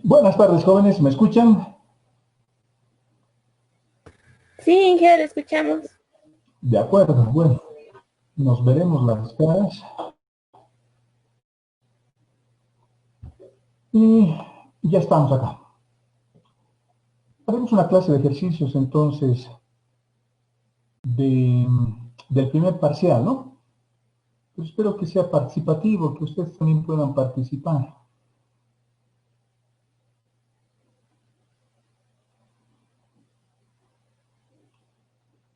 Buenas tardes, jóvenes, ¿me escuchan? Sí, Inge, le escuchamos. De acuerdo, bueno, nos veremos las caras y ya estamos acá. Haremos una clase de ejercicios entonces de, del primer parcial, ¿no? Pues espero que sea participativo, que ustedes también puedan participar.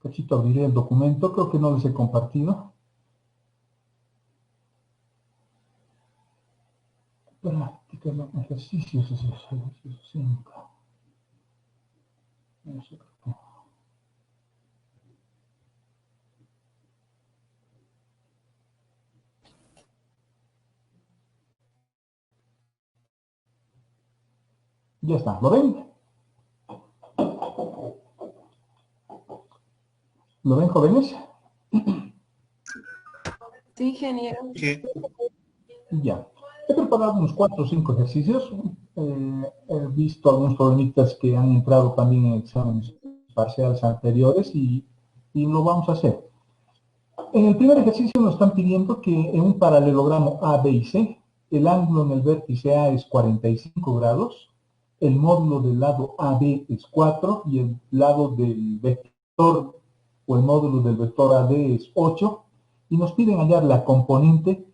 Cachito, abriré el documento, creo que no les he compartido. Práctica, no, ejercicios 5. Ya está, ¿lo ven? ¿Lo ven, jóvenes? Sí, ingeniero. Sí. Ya. He preparado unos 4 o 5 ejercicios. He visto algunos problemitas que han entrado también en exámenes parciales anteriores y lo vamos a hacer. En el primer ejercicio nos están pidiendo que en un paralelogramo A, B y C, el ángulo en el vértice A es 45 grados, el módulo del lado AB es 4 y el lado del vector o el módulo del vector AD es 8 y nos piden hallar la componente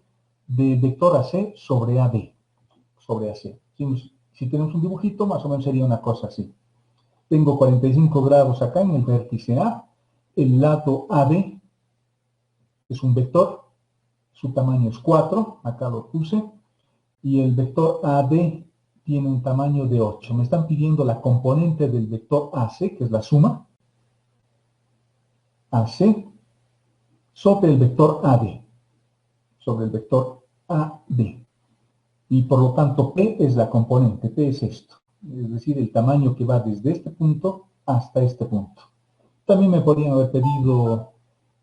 del vector AC sobre AD, sobre AC. Si tenemos un dibujito, más o menos sería una cosa así. Tengo 45 grados acá en el vértice A, el lado AB es un vector, su tamaño es 4, acá lo puse, y el vector AD tiene un tamaño de 8. Me están pidiendo la componente del vector AC, que es la suma, AC, sobre el vector AD, sobre el vector AD. Y por lo tanto, P es la componente, P es esto, es decir, el tamaño que va desde este punto hasta este punto. También me podrían haber pedido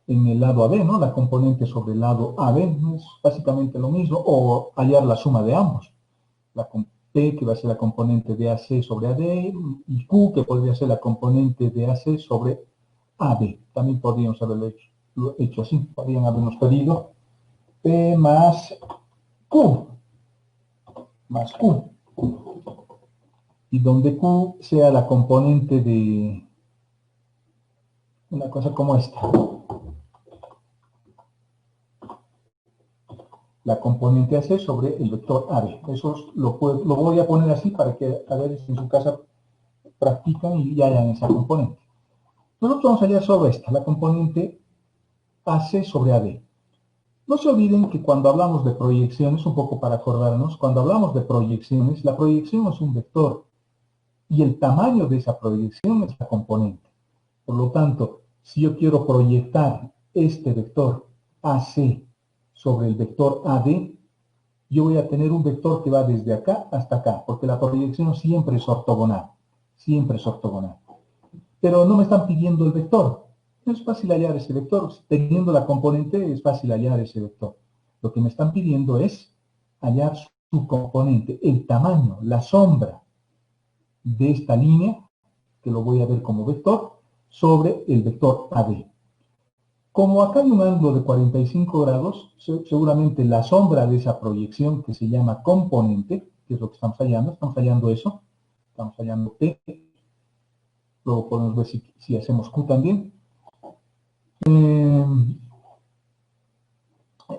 en el lado AB, ¿no? La componente sobre el lado AB, es básicamente lo mismo, o hallar la suma de ambos. La P, que va a ser la componente de AC sobre AD, y Q, que podría ser la componente de AC sobre AD. También podríamos haberlo hecho así, podrían habernos pedido P Q, más Q, y donde Q sea la componente de una cosa como esta. La componente AC sobre el vector AB. Eso lo voy a poner así para que a ver si en su casa practican y ya hayan esa componente. Nosotros vamos a hallar sobre esta, la componente AC sobre AD. No se olviden que cuando hablamos de proyecciones, un poco para acordarnos, cuando hablamos de proyecciones, la proyección es un vector y el tamaño de esa proyección es la componente. Por lo tanto, si yo quiero proyectar este vector AC sobre el vector AD, yo voy a tener un vector que va desde acá hasta acá, porque la proyección siempre es ortogonal, siempre es ortogonal. Pero no me están pidiendo el vector. No es fácil hallar ese vector. Teniendo la componente es fácil hallar ese vector. Lo que me están pidiendo es hallar su componente, el tamaño, la sombra de esta línea, que lo voy a ver como vector, sobre el vector AD. Como acá hay un ángulo de 45 grados, seguramente la sombra de esa proyección que se llama componente, que es lo que estamos fallando eso, estamos fallando P, luego podemos ver si hacemos Q también.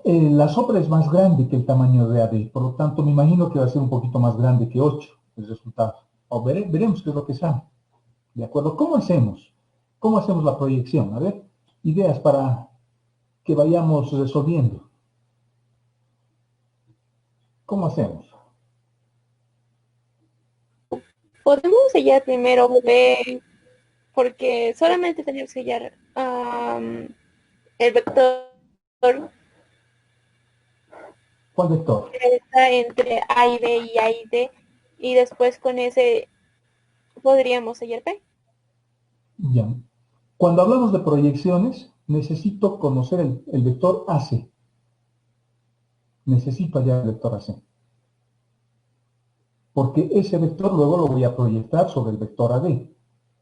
La sombra es más grande que el tamaño de AD, por lo tanto me imagino que va a ser un poquito más grande que 8 el resultado. O veremos qué es lo que sale. ¿De acuerdo? ¿Cómo hacemos? ¿Cómo hacemos la proyección? A ver, ideas para que vayamos resolviendo. ¿Cómo hacemos? Podemos sellar primero B, porque solamente tenemos que sellar el vector ¿Cuál vector? que está entre A y B y A y D, y después con ese podríamos sellar P. Ya. Cuando hablamos de proyecciones, necesito conocer el vector AC. Necesito hallar el vector AC. porque ese vector luego lo voy a proyectar sobre el vector AD.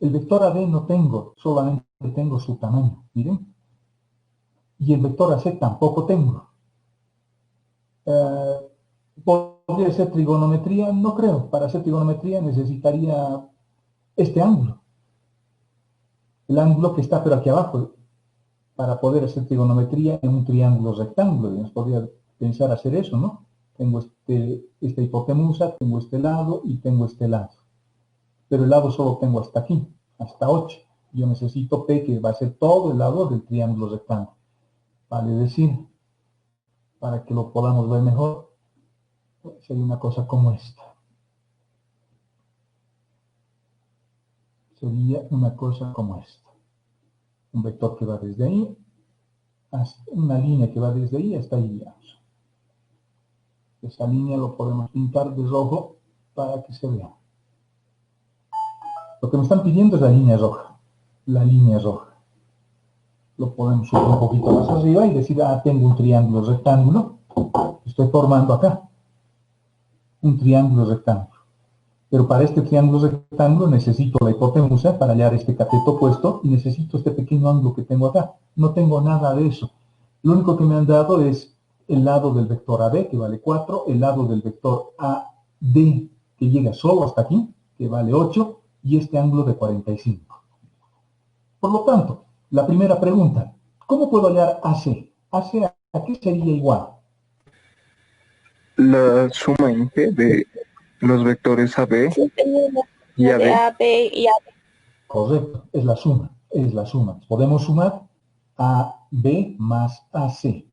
El vector AD no tengo, solamente tengo su tamaño, miren. Y el vector AC tampoco tengo. ¿Podría ser trigonometría? No creo. Para hacer trigonometría necesitaría este ángulo. El ángulo que está pero aquí abajo. Para poder hacer trigonometría en un triángulo rectángulo. Digamos, podría pensar hacer eso, ¿no? Tengo esta hipotenusa, tengo este lado y tengo este lado. Pero el lado solo tengo hasta aquí, hasta 8. Yo necesito P, que va a ser todo el lado del triángulo rectángulo. Vale decir, para que lo podamos ver mejor, sería una cosa como esta. Sería una cosa como esta. Un vector que va desde ahí, hasta una línea que va desde ahí hasta ahí, digamos. Esa línea lo podemos pintar de rojo para que se vea. Lo que me están pidiendo es la línea roja. La línea roja. Lo podemos subir un poquito más arriba y decir, tengo un triángulo rectángulo. Estoy formando acá. Un triángulo rectángulo. Pero para este triángulo rectángulo necesito la hipotenusa para hallar este cateto opuesto y necesito este pequeño ángulo que tengo acá. No tengo nada de eso. Lo único que me han dado es el lado del vector AB, que vale 4, el lado del vector AD, que llega solo hasta aquí, que vale 8, y este ángulo de 45. Por lo tanto, la primera pregunta, ¿cómo puedo hallar AC? AC, ¿a qué sería igual? La suma integral de los vectores AB Sí, tenemos y de AD. A, B y A. Correcto, es la suma, es la suma. Podemos sumar AB más AC.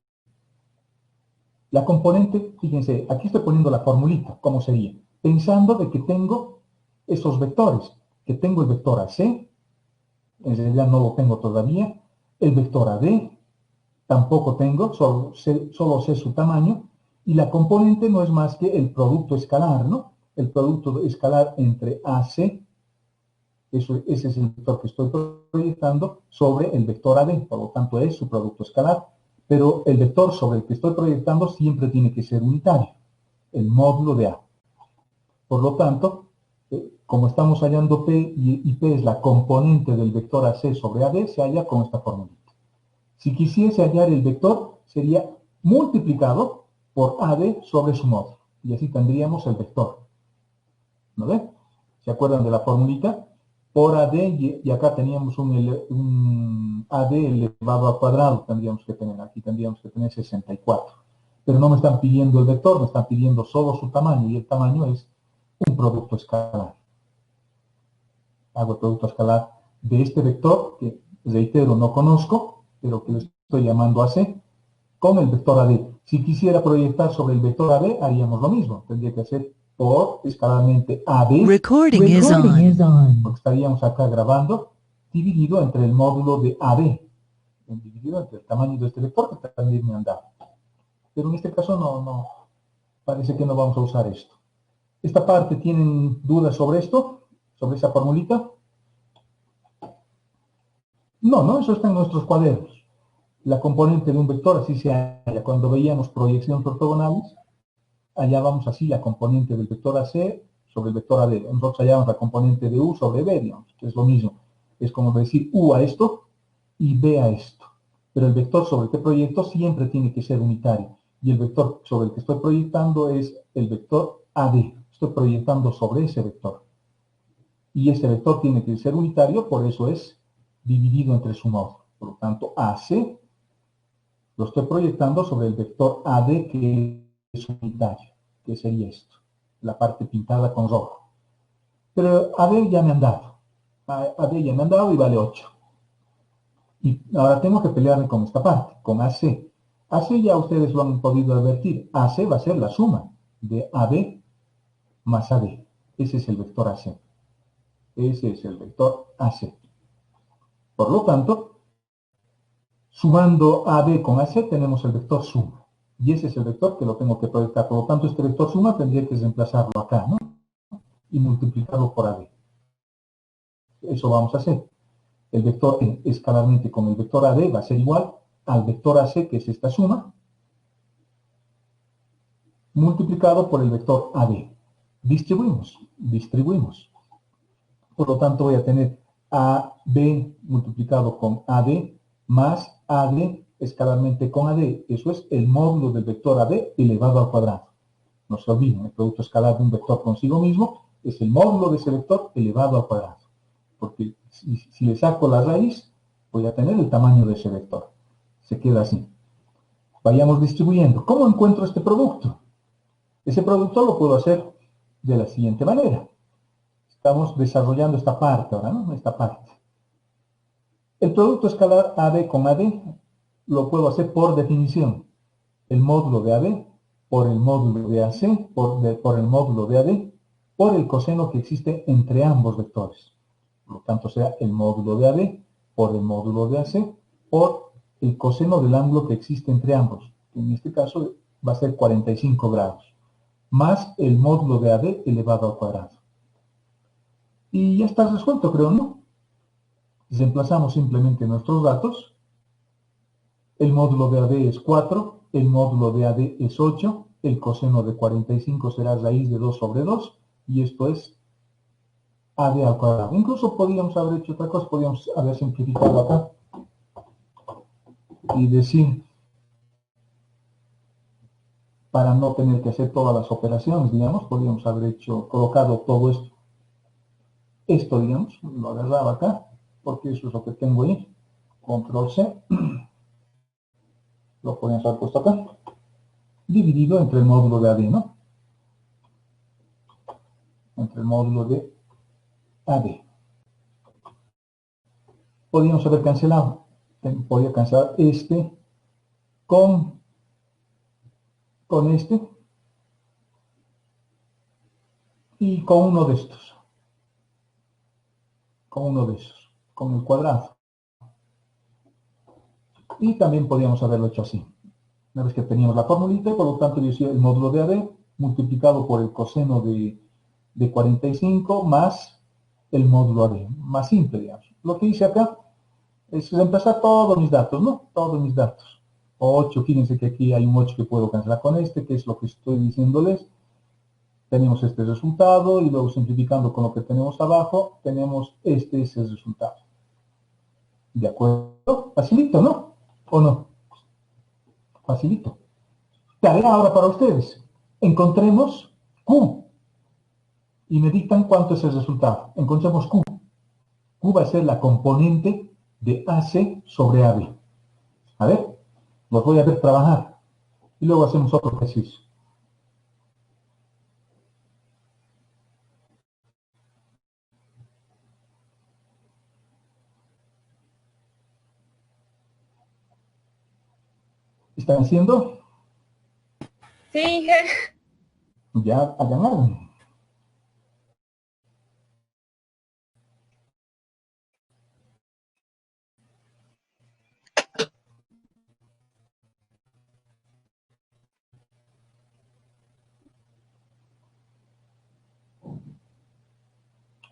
La componente, fíjense, aquí estoy poniendo la formulita, ¿cómo sería? Pensando de que tengo esos vectores, que tengo el vector AC, en realidad no lo tengo todavía, el vector AD, tampoco tengo, solo sé su tamaño, y la componente no es más que el producto escalar, ¿no? El producto escalar entre AC, ese es el vector que estoy proyectando, sobre el vector AD, por lo tanto es su producto escalar, pero el vector sobre el que estoy proyectando siempre tiene que ser unitario, el módulo de A. Por lo tanto, como estamos hallando P y P es la componente del vector AC sobre AD, se halla con esta formulita. Si quisiese hallar el vector, sería multiplicado por AD sobre su módulo. Y así tendríamos el vector. ¿No ven? ¿Se acuerdan de la formulita? Por AD, y acá teníamos un AD elevado al cuadrado, tendríamos que tener, aquí tendríamos que tener 64. Pero no me están pidiendo el vector, me están pidiendo solo su tamaño, y el tamaño es un producto escalar. Hago el producto escalar de este vector, que reitero, no conozco, pero que lo estoy llamando AC, con el vector AD. Si quisiera proyectar sobre el vector AD, haríamos lo mismo. Tendría que hacer por escalarmente AD. Recording is on. Porque estaríamos acá grabando, dividido entre el módulo de AD. Dividido entre el tamaño de este vector que también me han dado. Pero en este caso no, parece que no vamos a usar esto. Esta parte, ¿tienen dudas sobre esto? ¿Sobre esa formulita? No, eso está en nuestros cuadernos. La componente de un vector así se halla. Cuando veíamos proyecciones ortogonales, hallábamos así la componente del vector AC sobre el vector AD. Nosotros hallábamos la componente de U sobre B, digamos, que es lo mismo. Es como decir U a esto y B a esto. Pero el vector sobre el que proyecto siempre tiene que ser unitario. Y el vector sobre el que estoy proyectando es el vector AD. Estoy proyectando sobre ese vector. Y ese vector tiene que ser unitario, por eso es dividido entre su módulo. Por lo tanto, AC lo estoy proyectando sobre el vector AD, que es unitario, que sería esto, la parte pintada con rojo. Pero AD ya me han dado. AD ya me han dado y vale 8. Y ahora tengo que pelearme con esta parte, con AC. AC ya ustedes lo han podido advertir. AC va a ser la suma de AD más AD. Ese es el vector AC. Ese es el vector AC. Por lo tanto, sumando AB con AC tenemos el vector suma. Y ese es el vector que lo tengo que proyectar. Por lo tanto, este vector suma tendría que reemplazarlo acá, ¿no? Y multiplicarlo por AB. Eso vamos a hacer. El vector escalarmente con el vector AD va a ser igual al vector AC, que es esta suma, multiplicado por el vector AD. distribuimos. Por lo tanto, voy a tener AB multiplicado con AD más AD escalarmente con AD. Eso es el módulo del vector AB elevado al cuadrado. No se olviden, el producto escalar de un vector consigo mismo es el módulo de ese vector elevado al cuadrado. Porque si le saco la raíz, voy a tener el tamaño de ese vector. Se queda así. Vayamos distribuyendo. ¿Cómo encuentro este producto? Ese producto lo puedo hacer de la siguiente manera. Estamos desarrollando esta parte ahora, ¿no? Esta parte. El producto escalar AD con AD lo puedo hacer por definición. El módulo de AD por el módulo de AC, por el módulo de AD, por el coseno que existe entre ambos vectores. Por lo tanto, sea el módulo de AD por el módulo de AC, por el coseno del ángulo que existe entre ambos. En este caso va a ser 45 grados, más el módulo de AD elevado al cuadrado. Y ya está resuelto, creo, ¿no? Reemplazamos simplemente nuestros datos. El módulo de AD es 4, el módulo de AD es 8, el coseno de 45 será raíz de 2 sobre 2, y esto es AD al cuadrado. Incluso podríamos haber hecho otra cosa, podríamos haber simplificado acá y decir, para no tener que hacer todas las operaciones, digamos, podríamos haber colocado todo esto, digamos, lo agarraba acá, porque eso es lo que tengo ahí, control C, lo podemos haber puesto acá, dividido entre el módulo de AD, ¿no? Entre el módulo de AD. Podríamos haber cancelado, podría cancelar este con este y con uno de estos, con el cuadrado. Y también podríamos haberlo hecho así. Una vez que teníamos la formulita, y por lo tanto yo decía el módulo de AD multiplicado por el coseno de 45 más el módulo AD, más simple, digamos. Lo que hice acá es reemplazar todos mis datos, ¿no? Todos mis datos. 8, fíjense que aquí hay un 8 que puedo cancelar con este, que es lo que estoy diciéndoles. Tenemos este resultado y luego simplificando con lo que tenemos abajo, tenemos este es el resultado. ¿De acuerdo? Facilito, ¿no? ¿O no? Facilito. Tarea ahora para ustedes. Encontremos Q y me dictan cuánto es el resultado. Encontremos Q. Q va a ser la componente de AC sobre AB. A ver, los voy a ver trabajar y luego hacemos otro ejercicio. ¿Están haciendo? Sí, Ya hagan algo.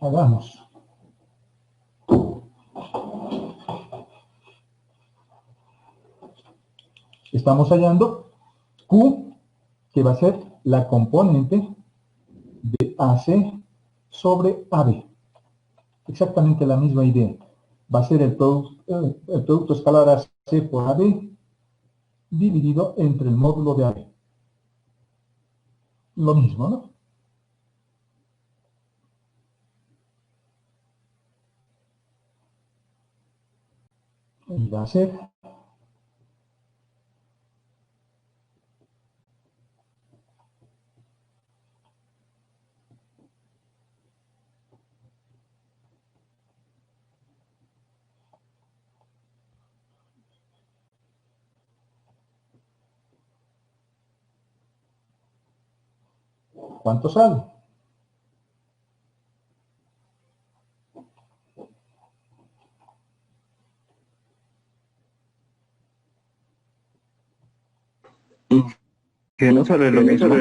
Hagamos. Estamos hallando Q, que va a ser la componente de AC sobre AB. Exactamente la misma idea. Va a ser el producto escalar AC por AB dividido entre el módulo de AB. Lo mismo, ¿no? Y va a ser ¿cuánto sale? Que no sale lo mismo.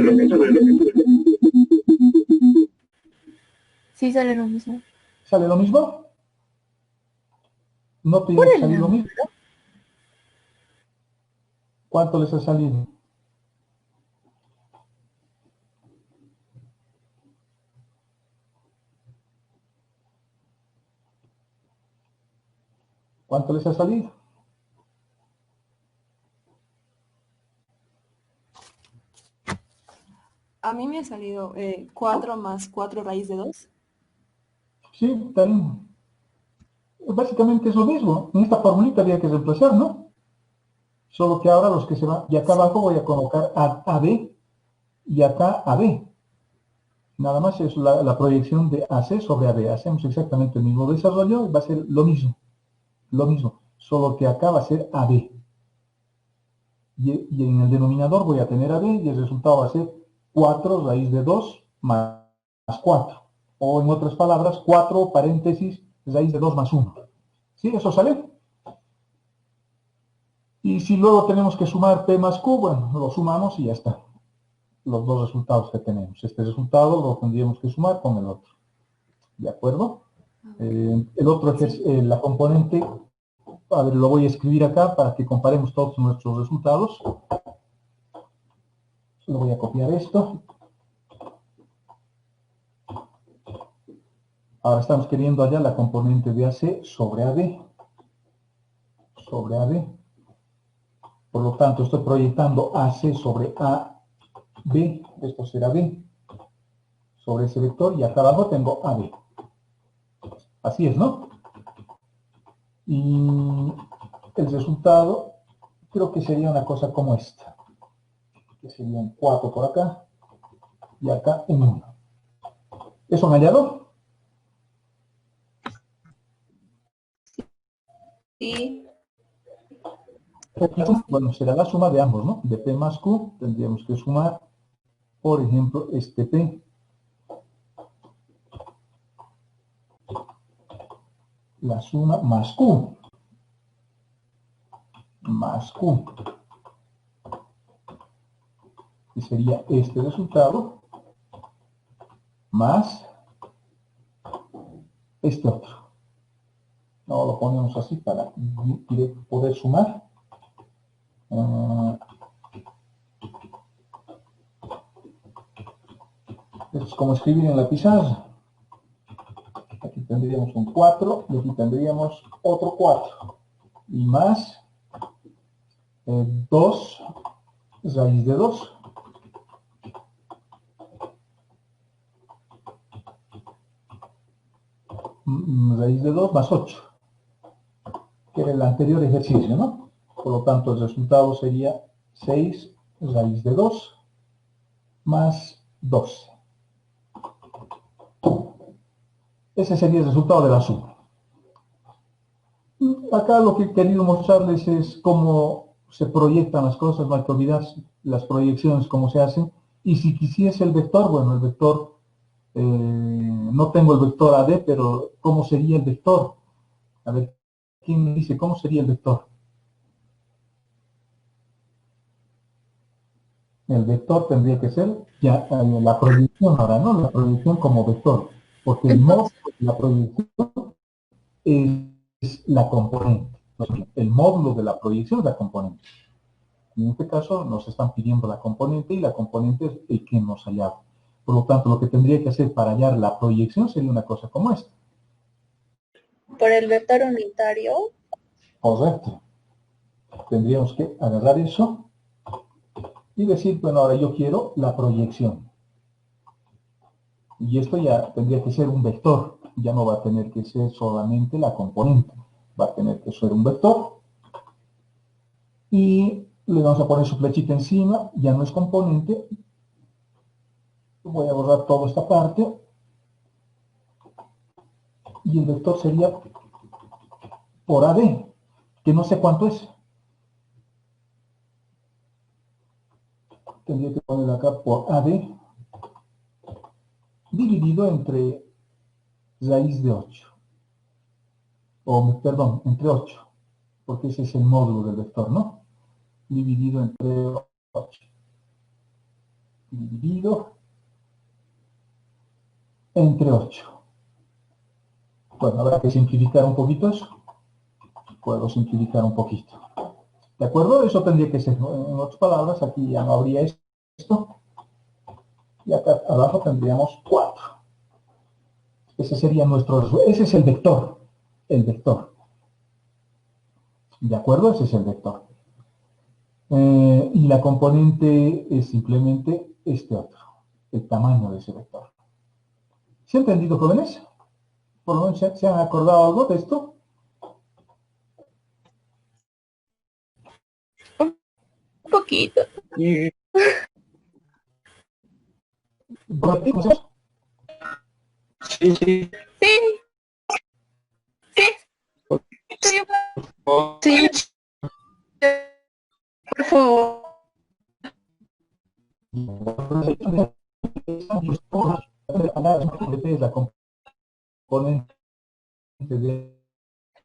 sí sale lo mismo. ¿Sale lo mismo? ¿No tiene Por que el salir lo ángulo. mismo? ¿Cuánto les ha salido? ¿Cuánto les ha salido? A mí me ha salido 4 más 4 raíz de 2. Sí, también. Básicamente es lo mismo. En esta formulita había que reemplazar, ¿no? Solo que ahora los que se van, y acá abajo voy a colocar a B y acá AB. Nada más es la proyección de AC sobre AB. Hacemos exactamente el mismo desarrollo y va a ser lo mismo. Lo mismo. Solo que acá va a ser AB. Y en el denominador voy a tener AB y el resultado va a ser 4 raíz de 2 más 4. O en otras palabras, 4 paréntesis raíz de 2 más 1. ¿Sí? ¿Eso sale? Y si luego tenemos que sumar P más Q, bueno, lo sumamos y ya está. Los dos resultados que tenemos. Este resultado lo tendríamos que sumar con el otro. ¿De acuerdo? El otro, la componente, a ver, lo voy a escribir acá para que comparemos todos nuestros resultados. Le voy a copiar esto. Ahora estamos queriendo hallar la componente de AC sobre AD. Sobre AD. Por lo tanto, estoy proyectando AC sobre AB. Esto será B. Sobre ese vector. Y acá abajo tengo AB. Así es, ¿no? Y el resultado creo que sería una cosa como esta. Que serían 4 por acá. Y acá en 1. ¿Eso me hallado? Sí. Bueno, será la suma de ambos, ¿no? De P más Q tendríamos que sumar, por ejemplo, este P. La suma más Q. Más Q. Que sería este resultado. Más este otro. No, lo ponemos así para poder sumar. Esto es como escribir en la pizarra. Aquí tendríamos un 4 y aquí tendríamos otro 4. Y más 2 raíz de 2. Raíz de 2 más 8. Que era el anterior ejercicio, ¿no? Por lo tanto, el resultado sería 6 raíz de 2 más 12. Ese sería el resultado de la suma. Acá lo que he querido mostrarles es cómo se proyectan las cosas, no hay que olvidar las proyecciones, cómo se hacen. Y si quisiese el vector, bueno, el vector, no tengo el vector AD, pero ¿cómo sería el vector? A ver, ¿quién me dice cómo sería el vector? El vector tendría que ser ya la proyección ahora, ¿no? La proyección como vector, porque el módulo de la proyección es la componente. El módulo de la proyección es la componente. En este caso nos están pidiendo la componente y la componente es el que nos hallaba. Por lo tanto, lo que tendría que hacer para hallar la proyección sería una cosa como esta. Por el vector unitario. Correcto. Tendríamos que agarrar eso y decir, bueno, ahora yo quiero la proyección. Y esto ya tendría que ser un vector. Ya no va a tener que ser solamente la componente. Va a tener que ser un vector. Y le vamos a poner su flechita encima. Ya no es componente. Voy a borrar toda esta parte. Y el vector sería por AD, que no sé cuánto es. Tendría que poner acá por AD, dividido entre raíz de 8. O, perdón, entre 8. Porque ese es el módulo del vector, ¿no? Dividido entre 8. Dividido entre 8. Bueno, habrá que simplificar un poquito eso. Puedo simplificar un poquito. ¿De acuerdo? Eso tendría que ser, ¿no? En otras palabras, aquí ya no habría esto. Y acá abajo tendríamos 4. Ese sería ese es el vector. El vector. ¿De acuerdo? Ese es el vector. Y la componente es simplemente este otro, el tamaño de ese vector. ¿Se ha entendido, jóvenes? ¿Por lo menos se han acordado algo de esto? Un poquito. ¿Repetimos? Sí, sí. Sí, sí. Sí, por favor. Es la componente de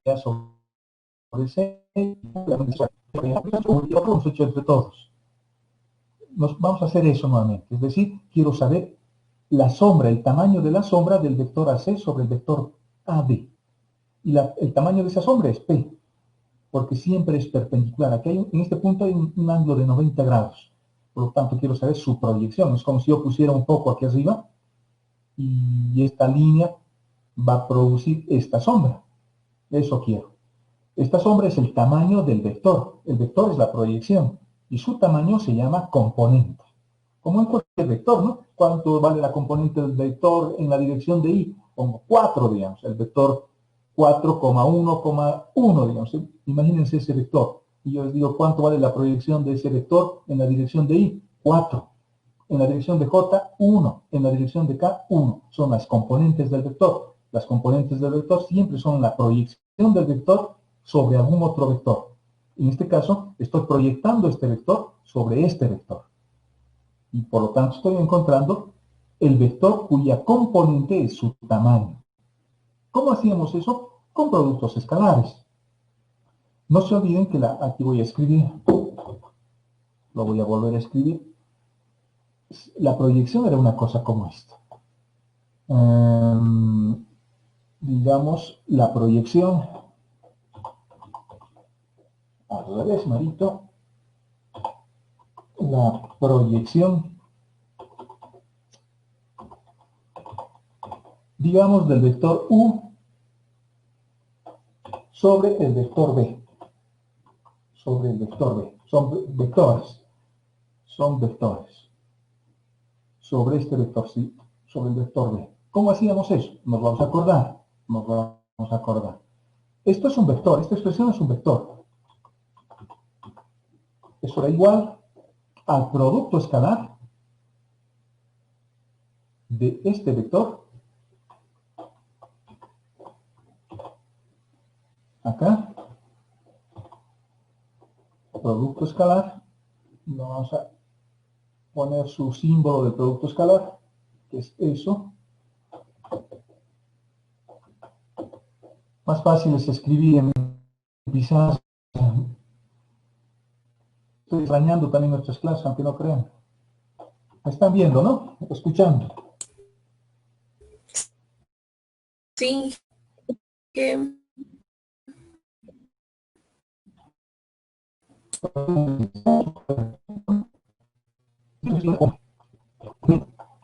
A sobre C, lo hemos hecho entre todos. Vamos a hacer eso nuevamente, es decir, quiero saber la sombra, el tamaño de la sombra del vector AC sobre el vector AD. Y el tamaño de esa sombra es P, porque siempre es perpendicular. Aquí en este punto hay un ángulo de 90 grados. Por lo tanto, quiero saber su proyección. Es como si yo pusiera un foco aquí arriba y esta línea va a producir esta sombra. Eso quiero. Esta sombra es el tamaño del vector. El vector es la proyección y su tamaño se llama componente. Como en cualquier vector, ¿no? ¿Cuánto vale la componente del vector en la dirección de y? Como 4, digamos. El vector 4,1,1, digamos. Imagínense ese vector. Y yo les digo, ¿cuánto vale la proyección de ese vector en la dirección de y? 4. En la dirección de j, 1. En la dirección de k, 1. Son las componentes del vector. Las componentes del vector siempre son la proyección del vector sobre algún otro vector. En este caso, estoy proyectando este vector sobre este vector. Y por lo tanto estoy encontrando el vector cuya componente es su tamaño. ¿Cómo hacíamos eso? Con productos escalares. No se olviden que aquí voy a escribir, lo voy a volver a escribir. La proyección era una cosa como esta. Digamos, la proyección, al revés, Marito, la proyección, digamos, del vector U sobre el vector B. Sobre el vector B. Son vectores. Son vectores. Sobre este vector, sí, sobre el vector B. ¿Cómo hacíamos eso? Nos vamos a acordar. Nos vamos a acordar. Esto es un vector. Esta expresión es un vector. Eso era igual al producto escalar de este vector acá, producto escalar, vamos a poner su símbolo del producto escalar, que es eso. Más fácil es escribir en pizarra. Estoy extrañando también nuestras clases, aunque no crean. Me están viendo, ¿no? Escuchando. Sí.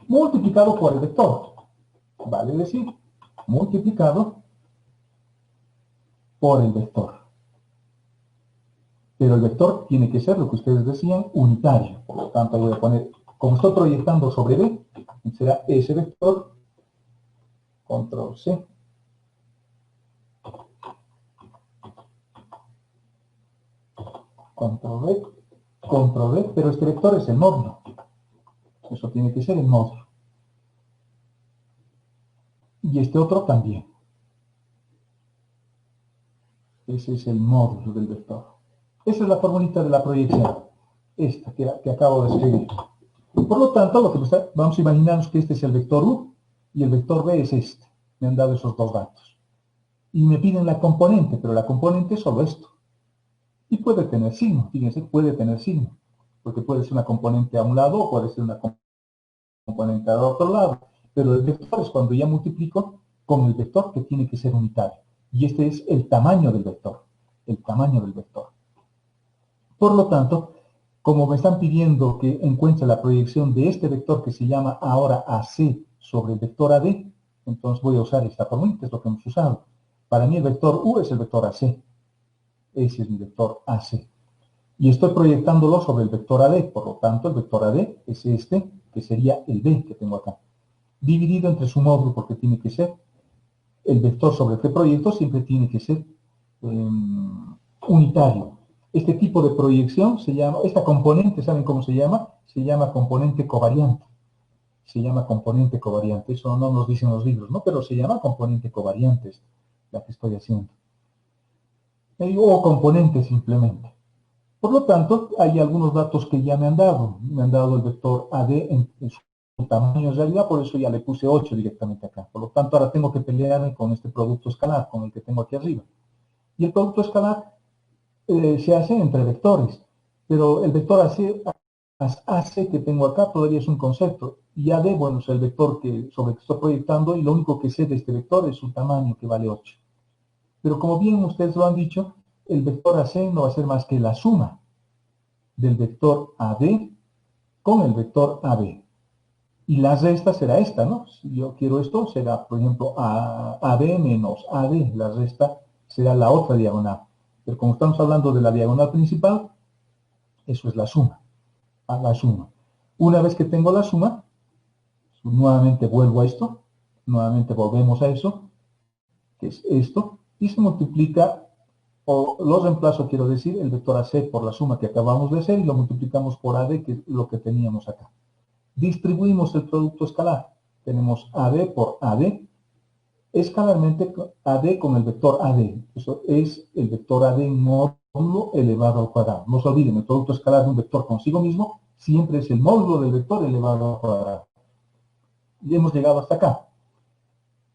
Multiplicado por el vector. Vale decir, multiplicado por el vector. Pero el vector tiene que ser, lo que ustedes decían, unitario. Por lo tanto, voy a poner, como estoy proyectando sobre B, será ese vector, control C. Control V, pero este vector es el módulo. Eso tiene que ser el módulo. Y este otro también. Ese es el módulo del vector. Esa es la formulita de la proyección. Esta que acabo de escribir. Por lo tanto, vamos a imaginarnos que este es el vector U y el vector B es este. Me han dado esos dos datos. Y me piden la componente, pero la componente es solo esto. Y puede tener signo, fíjense, puede tener signo. Porque puede ser una componente a un lado o puede ser una componente al otro lado. Pero el vector es cuando ya multiplico con el vector que tiene que ser unitario. Y este es el tamaño del vector. El tamaño del vector. Por lo tanto, como me están pidiendo que encuentre la proyección de este vector que se llama ahora AC sobre el vector AD, entonces voy a usar esta fórmula, que es lo que hemos usado. Para mí el vector U es el vector AC. Ese es mi vector AC. Y estoy proyectándolo sobre el vector AD, por lo tanto, el vector AD es este, que sería el B que tengo acá. Dividido entre su módulo, porque tiene que ser el vector sobre el que proyecto, siempre tiene que ser unitario. Este tipo de proyección se llama, esta componente, ¿saben cómo se llama? Se llama componente covariante. Se llama componente covariante, eso no nos dicen los libros, ¿no? Pero se llama componente covariante, la que estoy haciendo. O componente simplemente. Por lo tanto, hay algunos datos que ya me han dado. Me han dado el vector AD en su tamaño en realidad, por eso ya le puse 8 directamente acá. Por lo tanto, ahora tengo que pelearme con este producto escalar, con el que tengo aquí arriba. Y el producto escalar se hace entre vectores, pero el vector AC que tengo acá todavía es un concepto. Y AD, bueno, es el vector sobre el que estoy proyectando y lo único que sé de este vector es su tamaño, que vale 8. Pero como bien ustedes lo han dicho, el vector AC no va a ser más que la suma del vector AD con el vector AB. Y la resta será esta, ¿no? Si yo quiero esto, será, por ejemplo, AB menos AD. La resta será la otra diagonal. Pero como estamos hablando de la diagonal principal, eso es la suma. La suma. Una vez que tengo la suma, nuevamente vuelvo a esto, nuevamente volvemos a eso, que es esto, y se multiplica, o lo reemplazo, quiero decir, el vector AC por la suma que acabamos de hacer y lo multiplicamos por AD, que es lo que teníamos acá. Distribuimos el producto escalar. Tenemos AD por AD, escalarmente AD con el vector AD. Eso es el vector AD en módulo elevado al cuadrado. No se olviden, el producto escalar de un vector consigo mismo siempre es el módulo del vector elevado al cuadrado. Y hemos llegado hasta acá.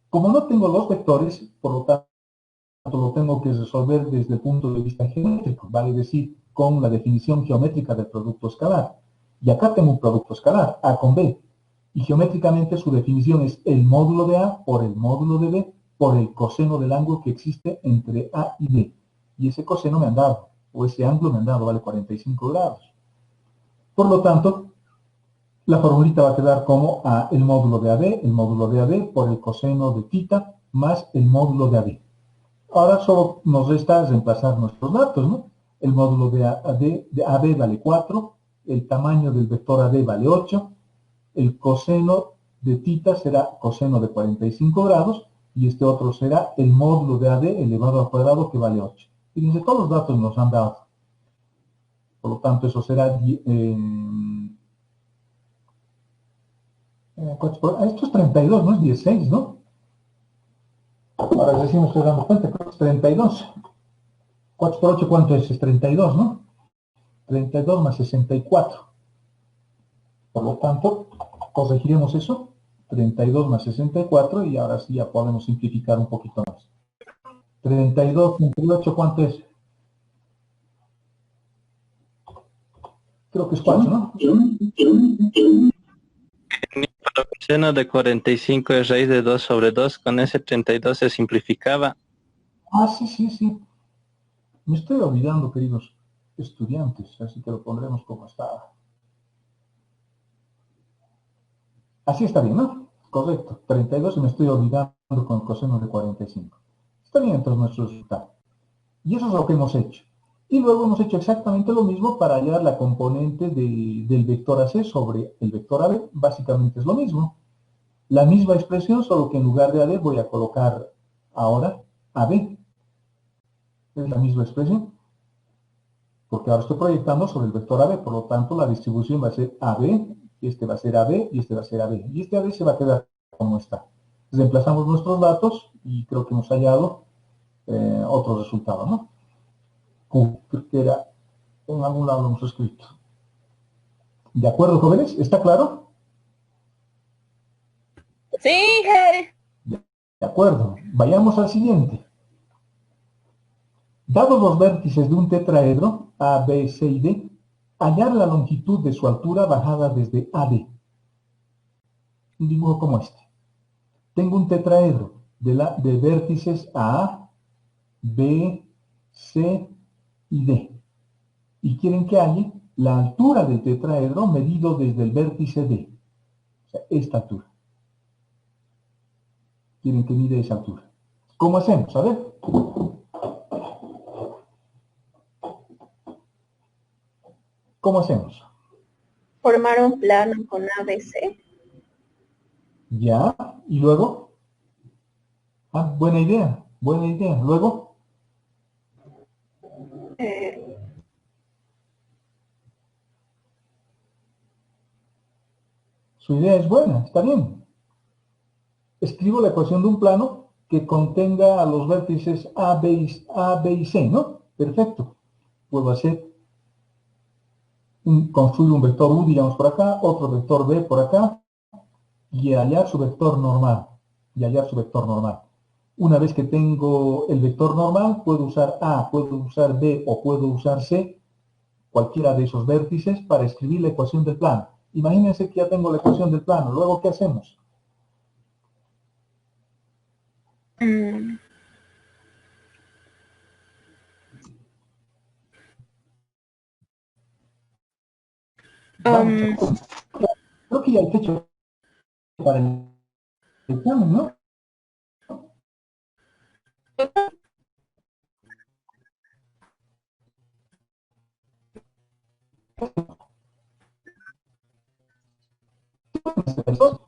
Como no tengo los vectores, por lo tanto, lo tengo que resolver desde el punto de vista geométrico, vale decir, con la definición geométrica del producto escalar. Y acá tengo un producto escalar, A con B, y geométricamente su definición es el módulo de A por el módulo de B por el coseno del ángulo que existe entre A y B. Y ese coseno me han dado, o ese ángulo me han dado, vale 45 grados. Por lo tanto, la formulita va a quedar como el módulo de AB por el coseno de θ más el módulo de AB. Ahora solo nos resta reemplazar nuestros datos, ¿no? El módulo de AB vale 4, el tamaño del vector AD vale 8, el coseno de θ será coseno de 45 grados y este otro será el módulo de AD elevado al cuadrado que vale 8. Fíjense, todos los datos nos han dado. Por lo tanto, eso será... esto es 32, no es 16, ¿no? Ahora recién me estoy dando cuenta, creo que es 32. 4 por 8, ¿cuánto es? Es 32, ¿no? 32 más 64. Por lo tanto, corregiremos eso. 32 más 64 y ahora sí ya podemos simplificar un poquito más. 32 entre 8, ¿cuánto es? Creo que es 4, ¿no? El coseno de 45 es raíz de 2 sobre 2. Con ese 32 se simplificaba. Ah, sí, sí, sí. Me estoy olvidando, queridos estudiantes, así que lo pondremos como está. Así está bien, ¿no? Correcto. 32 y me estoy olvidando con el coseno de 45. Está bien entonces nuestro resultado. Y eso es lo que hemos hecho. Y luego hemos hecho exactamente lo mismo para hallar la componente del vector AC sobre el vector AB. Básicamente es lo mismo. La misma expresión, solo que en lugar de AD voy a colocar ahora AB. Es la misma expresión. Porque ahora estoy proyectando sobre el vector AB. Por lo tanto, la distribución va a ser AB, y este va a ser AB, y este va a ser AB. Y este AB se va a quedar como está. Reemplazamos nuestros datos y creo que hemos hallado otro resultado, ¿no? Creo que era, en algún lado lo hemos escrito. ¿De acuerdo, jóvenes? ¿Está claro? Sí. De acuerdo. Vayamos al siguiente. Dados los vértices de un tetraedro, A, B, C y D, hallar la longitud de su altura bajada desde AD. Un dibujo como este. Tengo un tetraedro de vértices A, B, C y D. Y quieren que halle la altura del tetraedro medido desde el vértice D. O sea, esta altura. Quieren que mide esa altura. ¿Cómo hacemos? A ver. ¿Cómo hacemos? Formar un plano con ABC. Ya, y luego. Ah, buena idea, buena idea. Luego, Eh, su idea es buena, está bien. Escribo la ecuación de un plano que contenga a los vértices A, B y C, ¿no? Perfecto. Puedo hacer, construir un vector U, digamos, por acá, otro vector B por acá, y hallar su vector normal. Una vez que tengo el vector normal, puedo usar A, puedo usar B o puedo usar C, cualquiera de esos vértices, para escribir la ecuación del plano. Imagínense que ya tengo la ecuación del plano. Luego, ¿qué hacemos? mm, Vamos a um, creo que ya hay fecha para el examen, ¿no?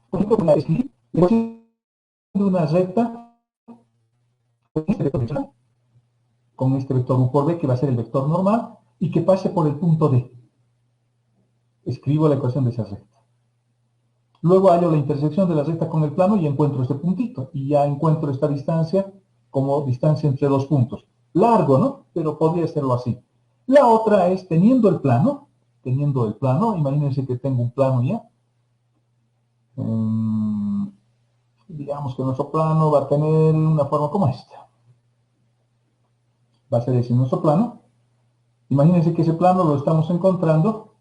Por ejemplo, escribir la ecuación de una recta con este vector U por B, que va a ser el vector normal, y que pase por el punto D. Escribo la ecuación de esa recta. Luego hallo la intersección de la recta con el plano y encuentro este puntito. Y ya encuentro esta distancia como distancia entre dos puntos. Largo, ¿no? Pero podría hacerlo así. La otra es teniendo el plano, imagínense que tengo un plano ya. Digamos que nuestro plano va a tener una forma como esta. Va a ser ese nuestro plano. Imagínense que ese plano lo estamos encontrando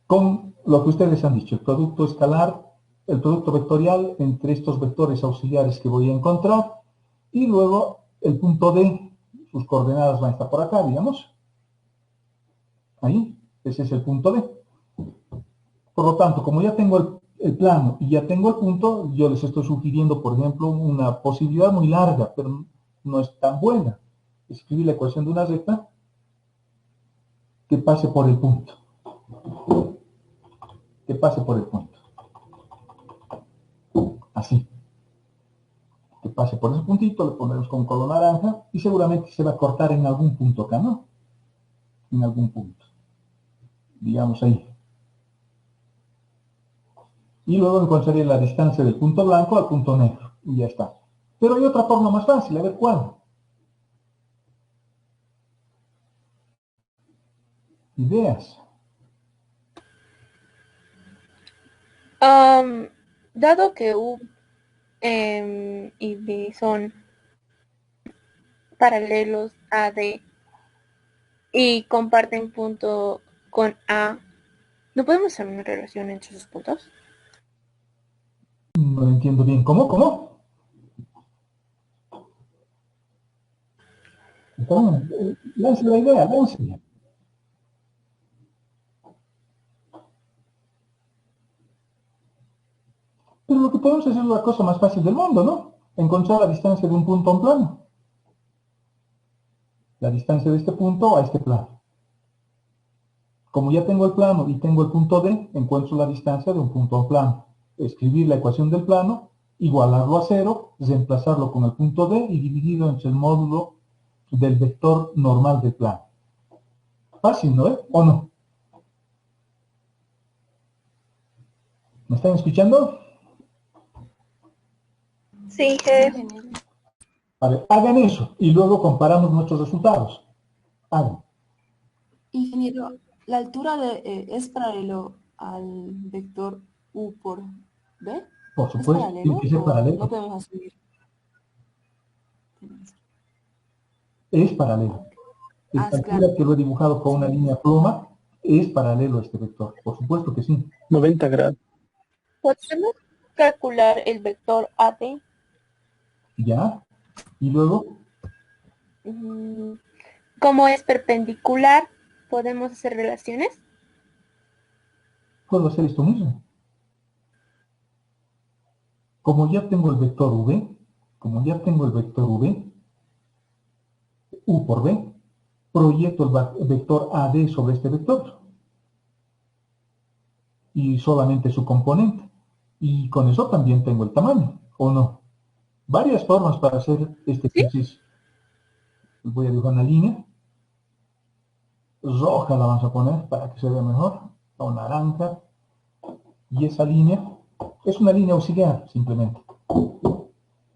con lo que ustedes han dicho, el producto escalar, el producto vectorial entre estos vectores auxiliares que voy a encontrar, y luego el punto D, sus coordenadas van a estar por acá, digamos. Ahí, ese es el punto D. Por lo tanto, como ya tengo el plano y ya tengo el punto, yo les estoy sugiriendo, por ejemplo, una posibilidad muy larga, pero no es tan buena. Escribir la ecuación de una recta que pase por el punto. Que pase por el punto. Así. Que pase por ese puntito, le ponemos con color naranja y seguramente se va a cortar en algún punto acá, ¿no? En algún punto. Digamos ahí. Y luego encontraría la distancia del punto blanco al punto negro. Y ya está. Pero hay otra forma más fácil, a ver cuál. Ideas. dado que U y B son paralelos a D y comparten punto con A, ¿no podemos hacer una relación entre esos puntos? No entiendo bien. ¿Cómo? ¿Cómo? Está bien. Lance la idea, lance. Pero lo que podemos hacer es la cosa más fácil del mundo, ¿no? Encontrar la distancia de un punto a un plano. La distancia de este punto a este plano. Como ya tengo el plano y tengo el punto D, encuentro la distancia de un punto a un plano. Escribir la ecuación del plano, igualarlo a 0, reemplazarlo con el punto D y dividirlo entre el módulo del vector normal del plano. Fácil, ¿no? ¿O no? ¿Me están escuchando? Sí, Sí, ingeniero. A ver, hagan eso y luego comparamos nuestros resultados. Hagan. Ingeniero, la altura es paralelo al vector U por B. Por ¿Es supuesto, tiene paralelo que ser o no paralelo. podemos asumir? Es paralelo. Ah, Esta es altura claro. que lo he dibujado con una Sí. línea ploma es paralelo a este vector. Por supuesto que sí. 90 grados. ¿podemos calcular el vector AD? ¿Ya? Y luego, Como es perpendicular, ¿podemos hacer relaciones? puedo hacer esto mismo. Como ya tengo el vector V, U por B, proyecto el vector AD sobre este vector y solamente su componente. Y con eso también tengo el tamaño, ¿o no? Varias formas para hacer este ¿Sí? ejercicio. Voy a dibujar una línea. Roja la vamos a poner para que se vea mejor. O naranja. Y esa línea es una línea auxiliar, simplemente.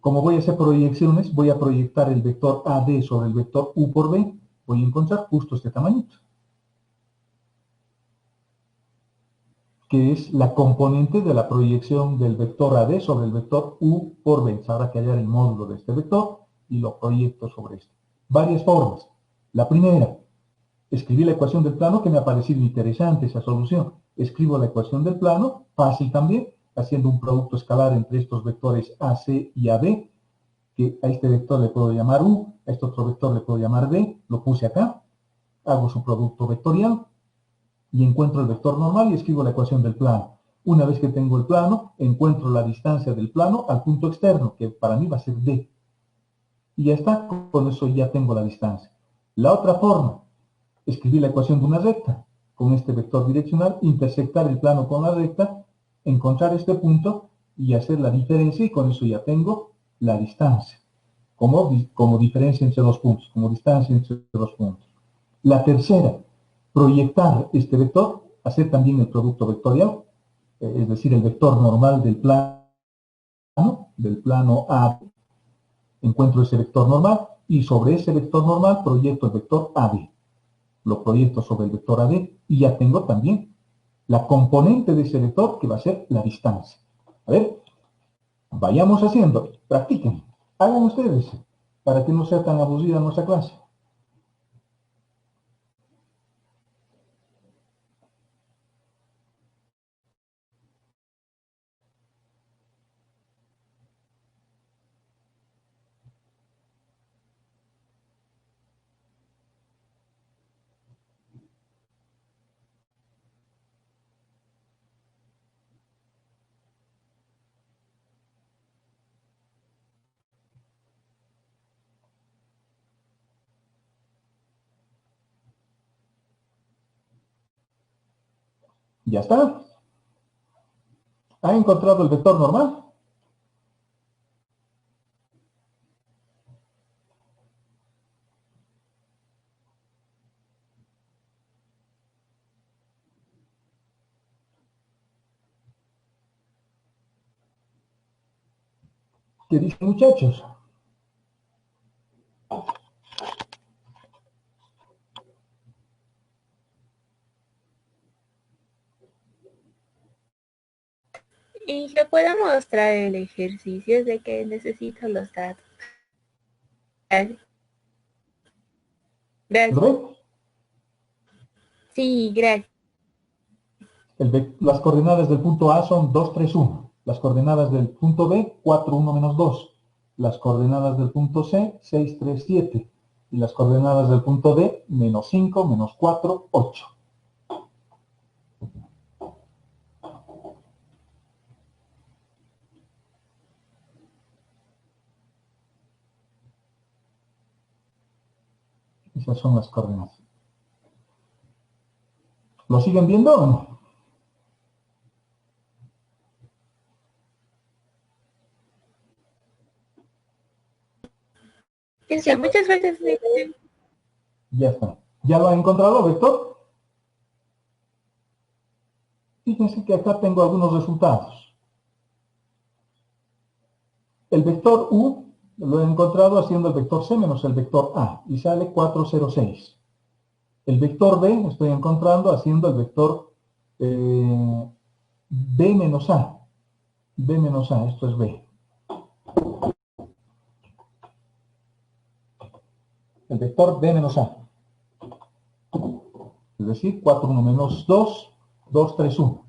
Como voy a hacer proyecciones, voy a proyectar el vector AD sobre el vector U por B. Voy a encontrar justo este tamañito, que es la componente de la proyección del vector AD sobre el vector U por B. Habrá que hallar el módulo de este vector y lo proyecto sobre este. Varias formas. La primera, escribí la ecuación del plano, que me ha parecido interesante esa solución. Escribo la ecuación del plano, fácil también, haciendo un producto escalar entre estos vectores AC y AB, que a este vector le puedo llamar U, a este otro vector le puedo llamar B, lo puse acá, hago su producto vectorial y encuentro el vector normal y escribo la ecuación del plano. Una vez que tengo el plano, encuentro la distancia del plano al punto externo, que para mí va a ser D. Y ya está, con eso ya tengo la distancia. La otra forma, escribir la ecuación de una recta, con este vector direccional, intersectar el plano con la recta, encontrar este punto y hacer la diferencia, y con eso ya tengo la distancia, como diferencia entre dos puntos, como distancia entre dos puntos. La tercera, proyectar este vector, hacer también el producto vectorial, es decir, el vector normal del plano A. Encuentro ese vector normal y sobre ese vector normal proyecto el vector AB. Lo proyecto sobre el vector AD y ya tengo también la componente de ese vector, que va a ser la distancia. A ver, vayamos haciendo, practiquen, hagan ustedes, para que no sea tan aburrida nuestra clase. Ya está. ¿Ha encontrado el vector normal? ¿Qué dicen, muchachos? Y se puede mostrar el ejercicio de que necesito los datos. Gracias. ¿Lo Gracias. ven? Sí, gracias. Las coordenadas del punto A son 2, 3, 1. Las coordenadas del punto B, 4, 1, menos 2. Las coordenadas del punto C, 6, 3, 7. Y las coordenadas del punto D, menos 5, menos 4, 8. Esas son las coordenadas. ¿Lo siguen viendo o no? Sí, muchas gracias. Ya está. ¿Ya lo han encontrado, vector? Fíjense que acá tengo algunos resultados. El vector U lo he encontrado haciendo el vector C menos el vector A y sale 406. El vector B estoy encontrando haciendo el vector B menos A. B menos A, esto es B. El vector B menos A. Es decir, 4, 1 menos 2, 2, 3, 1.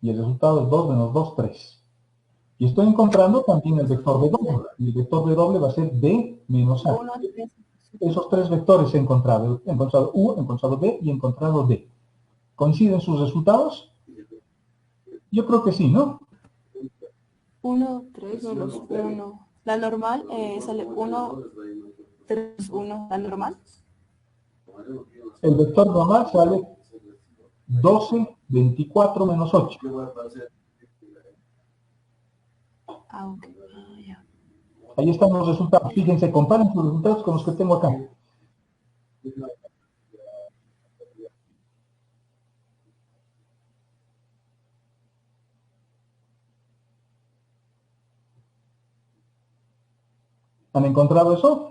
Y el resultado es 2 menos 2, 3. Y estoy encontrando también el vector W. Y el vector W va a ser B menos A. 1, 3. Esos tres vectores he encontrado. He encontrado U, he encontrado B y he encontrado D. ¿Coinciden sus resultados? Yo creo que sí, ¿no? 1, 3 menos 1. La normal sale 1, 3, 1. La normal. El vector normal sale 12, 24 menos 8. Ah, ok. Ya. Ahí están los resultados. Fíjense, comparen sus resultados con los que tengo acá. ¿Han encontrado eso?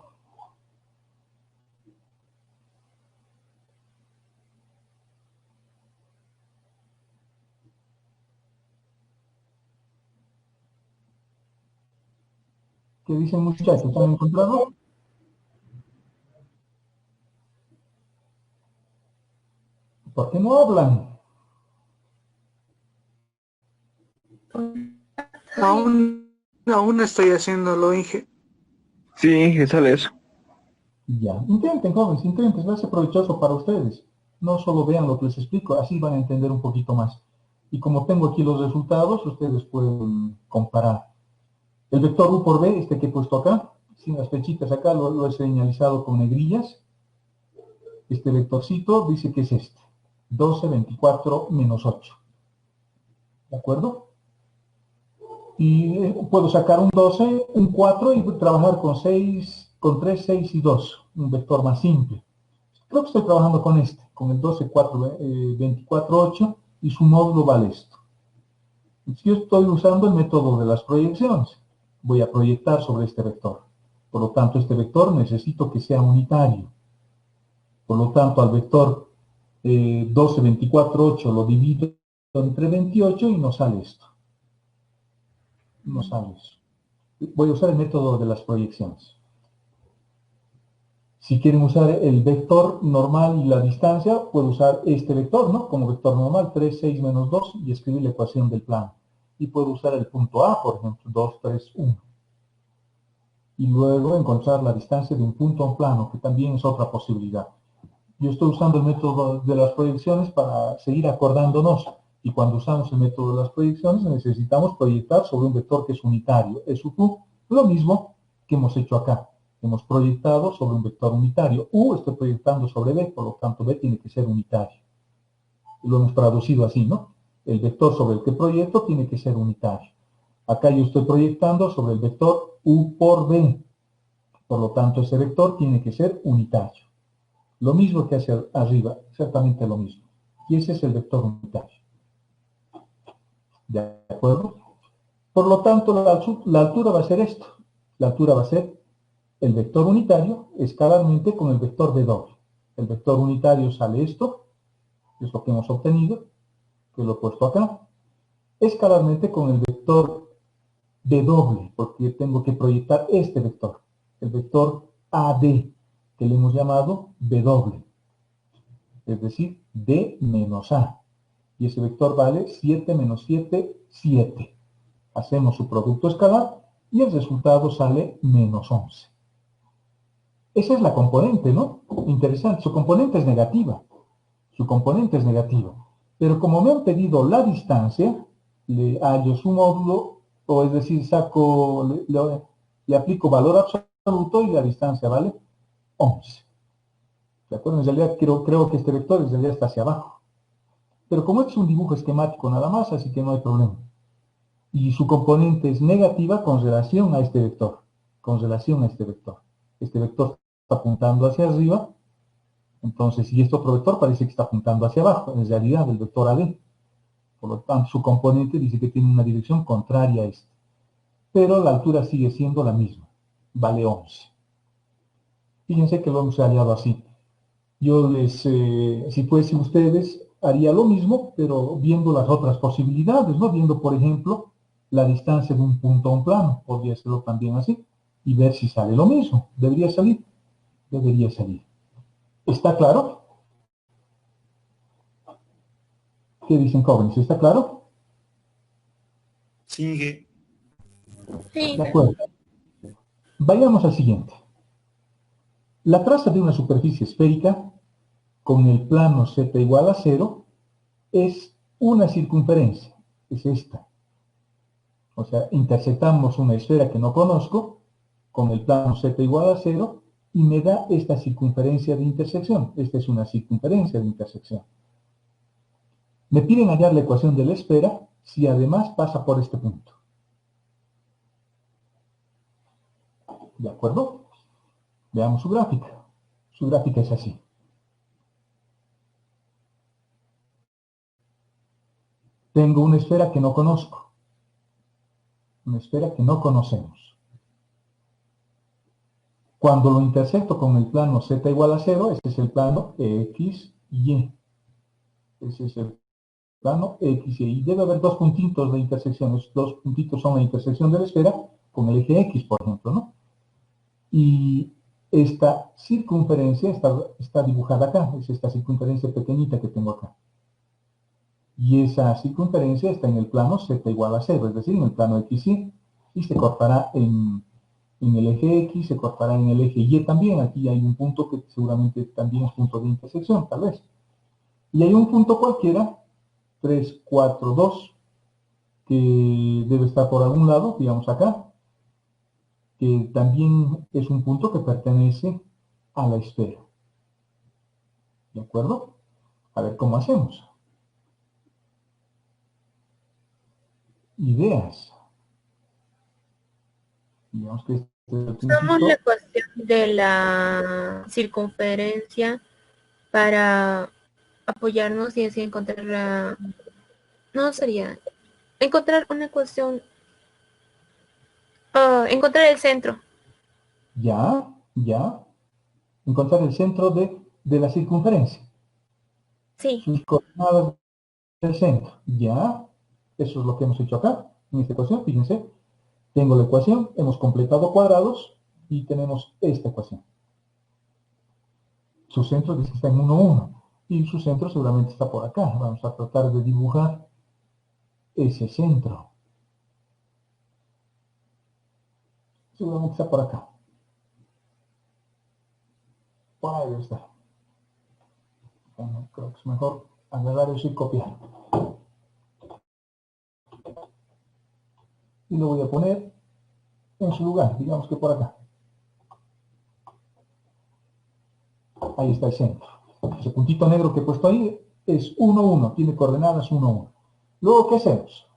¿Qué dicen, muchachos? ¿Han encontrado? ¿Por qué no hablan? Aún estoy haciéndolo, Inge. Sí, Inge, sale eso. Ya. Intenten, jóvenes, intenten. Va a ser provechoso para ustedes. No solo vean lo que les explico, así van a entender un poquito más. Y como tengo aquí los resultados, ustedes pueden comparar. El vector U por B, este que he puesto acá, sin las flechitas acá, lo he señalizado con negrillas. Este vectorcito dice que es este. 12, 24, menos 8. ¿De acuerdo? Y puedo sacar un 12, un 4 y trabajar con 6, con 3, 6 y 2. Un vector más simple. Creo que estoy trabajando con este, con el 12, 4, 24, 8 y su módulo vale esto. Si yo estoy usando el método de las proyecciones, voy a proyectar sobre este vector. Por lo tanto, este vector necesito que sea unitario. Por lo tanto, al vector 12, 24, 8 lo divido entre 28 y nos sale esto. Nos sale eso. Voy a usar el método de las proyecciones. Si quieren usar el vector normal y la distancia, puedo usar este vector, ¿no? Como vector normal, 3, 6 menos 2, y escribir la ecuación del plano. Y puedo usar el punto A, por ejemplo, 2, 3, 1. Y luego encontrar la distancia de un punto a un plano, que también es otra posibilidad. Yo estoy usando el método de las proyecciones para seguir acordándonos. Y cuando usamos el método de las proyecciones, necesitamos proyectar sobre un vector que es unitario. Es U, lo mismo que hemos hecho acá. Hemos proyectado sobre un vector unitario. U estoy proyectando sobre B, por lo tanto B tiene que ser unitario. Lo hemos traducido así, ¿no? El vector sobre el que proyecto tiene que ser unitario. Acá yo estoy proyectando sobre el vector U por B. Por lo tanto, ese vector tiene que ser unitario. Lo mismo que hacia arriba, exactamente lo mismo. Y ese es el vector unitario. ¿De acuerdo? Por lo tanto, la altura va a ser esto. La altura va a ser el vector unitario escalarmente con el vector B doble. El vector unitario sale esto, es lo que hemos obtenido, que lo he puesto acá, escalarmente con el vector B doble, porque tengo que proyectar este vector, el vector AD, que le hemos llamado B doble, es decir, D menos A. Y ese vector vale 7 menos 7, 7. Hacemos su producto escalar y el resultado sale menos 11. Esa es la componente, ¿no? Interesante. Su componente es negativa. Su componente es negativa. Pero como me han pedido la distancia, le hallo su módulo, o es decir, le aplico valor absoluto y la distancia vale 11. ¿De acuerdo? En realidad creo que este vector en realidad está hacia abajo. Pero como es un dibujo esquemático nada más, así que no hay problema. Y su componente es negativa con relación a este vector. Con relación a este vector. Este vector está apuntando hacia arriba. Entonces, si este otro vector parece que está apuntando hacia abajo, en realidad el vector AD. Por lo tanto, su componente dice que tiene una dirección contraria a este. Pero la altura sigue siendo la misma. Vale 11. Fíjense que lo hemos hallado así. Yo si fuese ustedes, haría lo mismo, pero viendo las otras posibilidades, ¿no? Viendo, por ejemplo, la distancia de un punto a un plano. Podría hacerlo también así. Y ver si sale lo mismo. ¿Debería salir? Debería salir. ¿Está claro? ¿Qué dicen, jóvenes? ¿Está claro? Sigue. Sí. De acuerdo. Vayamos al siguiente. La traza de una superficie esférica con el plano z igual a 0 es una circunferencia. Es esta. O sea, intersectamos una esfera que no conozco con el plano z igual a 0 y me da esta circunferencia de intersección. Esta es una circunferencia de intersección. Me piden hallar la ecuación de la esfera si además pasa por este punto. ¿De acuerdo? Veamos su gráfica. Su gráfica es así. Tengo una esfera que no conozco. Una esfera que no conocemos. Cuando lo intersecto con el plano z igual a 0, este es el plano x, y. Ese es el plano x, y. Debe haber dos puntitos de intersección. Estos dos puntitos son la intersección de la esfera con el eje x, por ejemplo, ¿no? Y esta circunferencia está dibujada acá. Es esta circunferencia pequeñita que tengo acá. Y esa circunferencia está en el plano z igual a 0, es decir, en el plano x, y se cortará en el eje x, se cortará en el eje y también. Aquí hay un punto que seguramente también es punto de intersección, tal vez. Y hay un punto cualquiera, 3, 4, 2, que debe estar por algún lado, digamos acá, que también es un punto que pertenece a la esfera. ¿De acuerdo? A ver cómo hacemos. Ideas. Digamos que este es el Usamos puntito. la ecuación de la circunferencia para apoyarnos y así encontrar la... No sería... Encontrar una ecuación... encontrar el centro. Ya. Encontrar el centro de la circunferencia. Sí. Sus coordenadas del centro. Ya. Eso es lo que hemos hecho acá. En esta ecuación, fíjense. Tengo la ecuación, hemos completado cuadrados y tenemos esta ecuación. Su centro dice que está en 1, 1. Y su centro seguramente está por acá. Vamos a tratar de dibujar ese centro. Seguramente está por acá. Por ahí está. Bueno, creo que es mejor agarrar eso y copiar. Y lo voy a poner en su lugar, digamos que por acá. Ahí está el centro. Ese puntito negro que he puesto ahí es 1, 1. Tiene coordenadas 1, 1. Luego, ¿qué hacemos?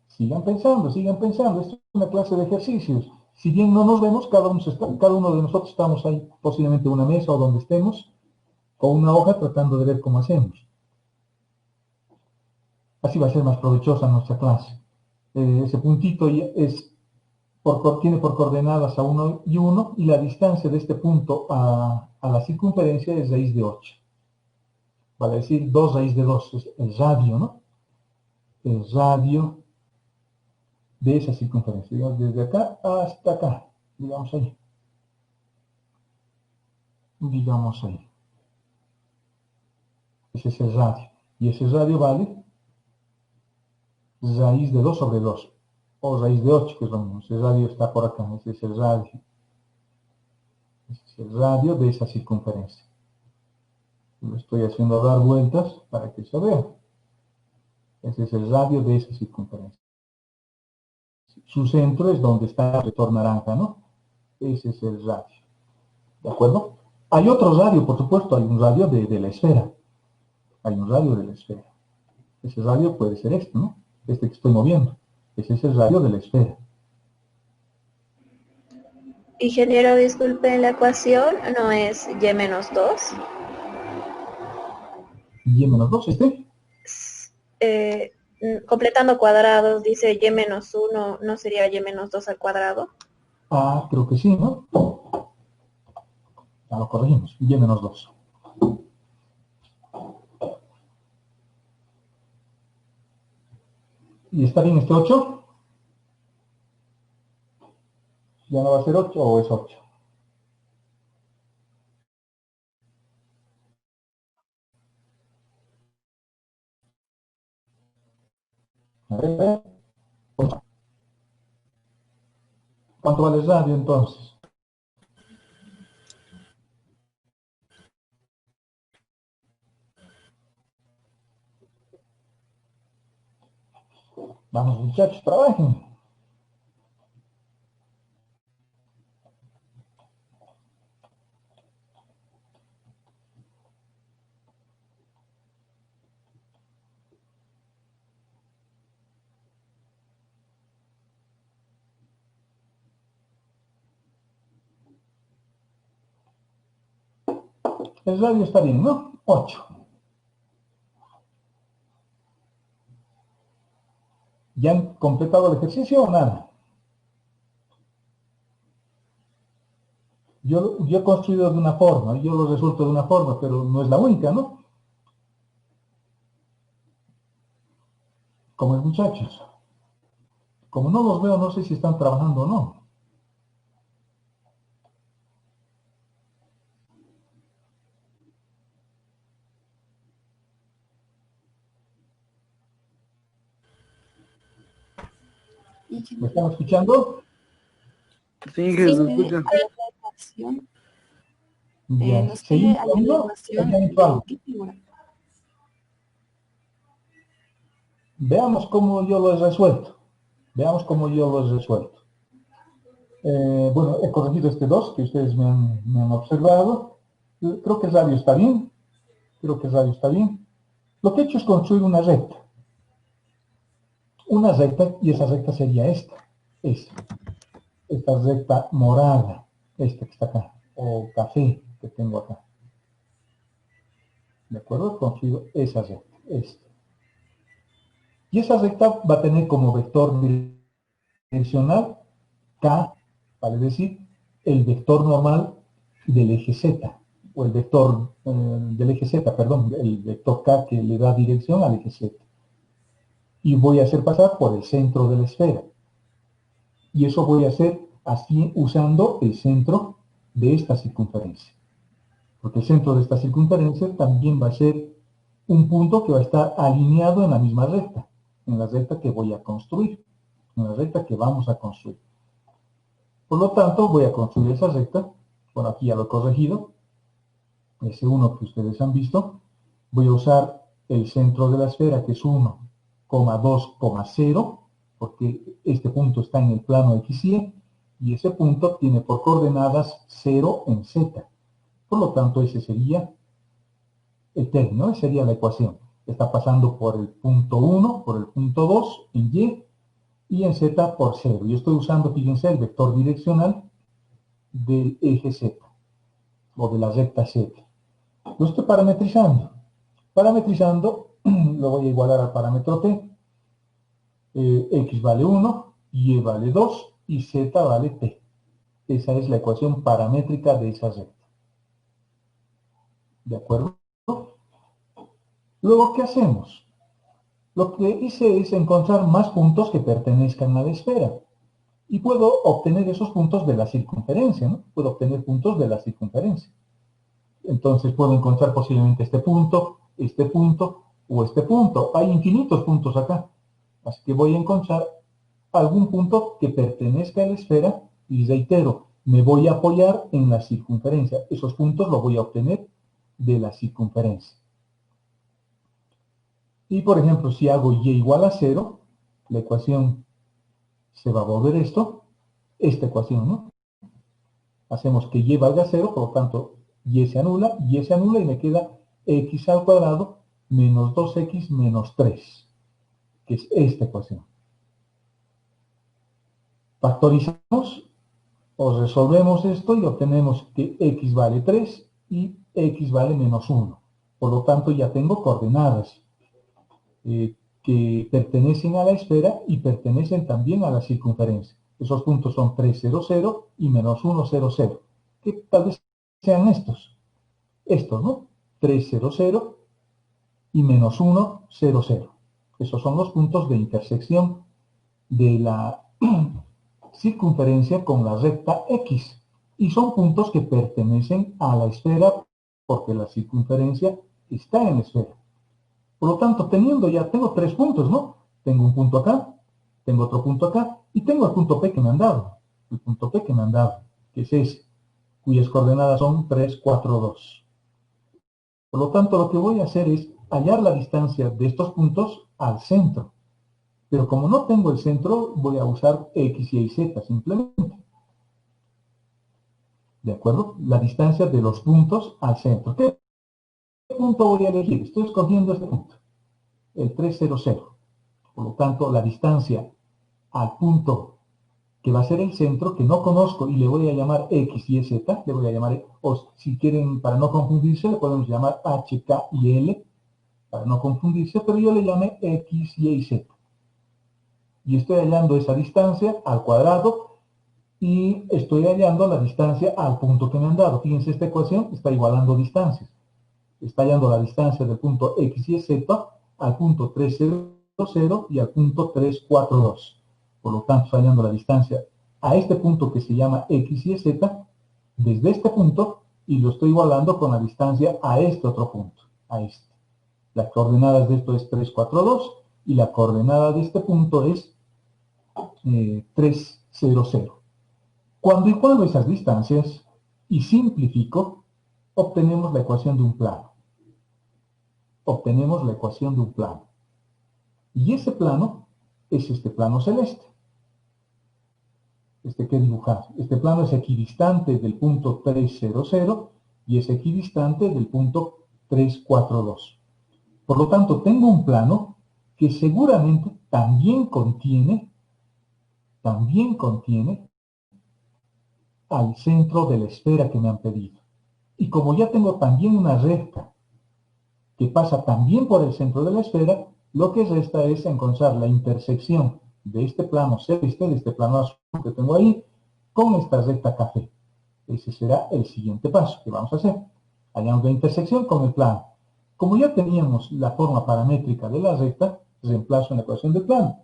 Sigan pensando, sigan pensando. Esto es una clase de ejercicios. Si bien no nos vemos, cada uno de nosotros estamos ahí, posiblemente en una mesa o donde estemos, con una hoja tratando de ver cómo hacemos. Así va a ser más provechosa nuestra clase. Ese puntito tiene por coordenadas a 1 y 1, y la distancia de este punto a la circunferencia es raíz de 8. Vale decir 2 raíz de 2, es el radio, ¿no? El radio de esa circunferencia, digamos, desde acá hasta acá, digamos ahí. Digamos ahí. Ese es el radio. Y ese radio vale raíz de 2 sobre 2. O raíz de 8, que es lo mismo. Ese radio está por acá. Ese es el radio. Ese es el radio de esa circunferencia. Lo estoy haciendo dar vueltas para que se vea. Ese es el radio de esa circunferencia. Su centro es donde está el vector naranja, ¿no? Ese es el radio. ¿De acuerdo? Hay otro radio, por supuesto. Hay un radio de la esfera. Hay un radio de la esfera. Ese radio puede ser este, ¿no? Este que estoy moviendo. Ese es el radio de la esfera. Ingeniero, disculpe, la ecuación no es y menos 2. Y menos 2, ¿este? Completando cuadrados, dice y menos 1, ¿no sería y menos 2 al cuadrado? Ah, creo que sí, ¿no? Ya lo corregimos. Y menos 2. ¿Y está bien este 8? ¿Ya no va a ser 8 o es 8? A ver. ¿Cuánto vale el radio entonces? Vamos, muchachos, trabajen. El radio está bien, ¿no? 8. ¿Ya han completado el ejercicio o nada? Yo he construido de una forma, yo lo resuelto de una forma, pero no es la única, ¿no? Como es, muchachos. Como no los veo, no sé si están trabajando o no. ¿Me están escuchando? Sí, que se escucha. Ya. Nos pide ¿Seguimos la viendo? animación Ya de entramos. qué figura. Veamos cómo yo lo he resuelto. Veamos cómo yo lo he resuelto. Bueno, he corregido este 2 que ustedes me han observado. Creo que el radio está bien. Creo que el radio está bien. Lo que he hecho es construir una recta. Una recta, y esa recta sería esta. Esta recta morada. Esta que está acá. O café que tengo acá. ¿De acuerdo? He construido esa recta. Esta. Y esa recta va a tener como vector direccional K, vale decir, el vector normal del eje Z, o el vector del eje Z, perdón, el vector K que le da dirección al eje Z. Y voy a hacer pasar por el centro de la esfera. Y eso voy a hacer así usando el centro de esta circunferencia. Porque el centro de esta circunferencia también va a ser un punto que va a estar alineado en la misma recta, en la recta que voy a construir, en la recta que vamos a construir. Por lo tanto, voy a construir esa recta. Por aquí ya lo he corregido. Ese 1 que ustedes han visto. Voy a usar el centro de la esfera, que es 1,2,0, porque este punto está en el plano XY, y ese punto tiene por coordenadas 0 en Z. Por lo tanto, ese sería el término, esa sería la ecuación. Está pasando por el punto 1, por el punto 2 en y en Z por 0. Yo estoy usando, fíjense, el vector direccional del eje Z, o de la recta Z. Lo estoy parametrizando. Parametrizando, lo voy a igualar al parámetro T. X vale 1, Y vale 2, y Z vale T. Esa es la ecuación paramétrica de esa recta. ¿De acuerdo? Luego, ¿qué hacemos? Lo que hice es encontrar más puntos que pertenezcan a la esfera. Y puedo obtener esos puntos de la circunferencia, ¿no? Puedo obtener puntos de la circunferencia. Entonces puedo encontrar posiblemente este punto o este punto. Hay infinitos puntos acá. Así que voy a encontrar algún punto que pertenezca a la esfera y reitero, me voy a apoyar en la circunferencia. Esos puntos los voy a obtener de la circunferencia. Y por ejemplo, si hago y igual a 0, la ecuación se va a volver esta ecuación, ¿no? Hacemos que y valga 0, por lo tanto, y se anula y me queda x al cuadrado menos 2x menos 3, que es esta ecuación. Factorizamos o resolvemos esto y obtenemos que x vale 3 y x vale menos 1. Por lo tanto, ya tengo coordenadas que pertenecen a la esfera y pertenecen también a la circunferencia. Esos puntos son 3, 0, 0 y menos 1, 0, 0. Que tal vez sean estos, ¿no? 3, 0, 0 y menos 1, 0, 0. Esos son los puntos de intersección de la circunferencia con la recta X. Y son puntos que pertenecen a la esfera porque la circunferencia está en la esfera. Por lo tanto, tengo 3 puntos, ¿no? Tengo un punto acá, tengo otro punto acá, y tengo el punto P que me han dado. El punto P que me han dado, que es ese, cuyas coordenadas son 3, 4, 2. Por lo tanto, lo que voy a hacer es hallar la distancia de estos puntos al centro. Pero como no tengo el centro, voy a usar X, Y, Z simplemente. ¿De acuerdo? La distancia de los puntos al centro. ¿Qué punto voy a elegir? Estoy escogiendo este punto, el 300. Por lo tanto, la distancia al punto que va a ser el centro, que no conozco y le voy a llamar X, Y, Z, le voy a llamar, o si quieren, para no confundirse, le podemos llamar H, K y L, para no confundirse, pero yo le llamé X, Y, Z. Y estoy hallando esa distancia al cuadrado y estoy hallando la distancia al punto que me han dado. Fíjense, esta ecuación está igualando distancias. Está hallando la distancia del punto X, Y, Z al punto 300 y al punto 342. Por lo tanto, está hallando la distancia a este punto que se llama X, Y, Z desde este punto y lo estoy igualando con la distancia a este otro punto, a este. Las coordenadas de esto es 342 y la coordenada de este punto es 300. Cuando igualo esas distancias y simplifico, obtenemos la ecuación de un plano. Obtenemos la ecuación de un plano. Y ese plano es este plano celeste. Este que he dibujado. Este plano es equidistante del punto 300 y es equidistante del punto 342. Por lo tanto, tengo un plano que seguramente también contiene al centro de la esfera que me han pedido. Y como ya tengo también una recta que pasa también por el centro de la esfera, lo que resta es encontrar la intersección de este plano celeste, de este plano azul que tengo ahí, con esta recta café. Ese será el siguiente paso que vamos a hacer. Hallamos la intersección con el plano. Como ya teníamos la forma paramétrica de la recta, reemplazo en la ecuación del plano.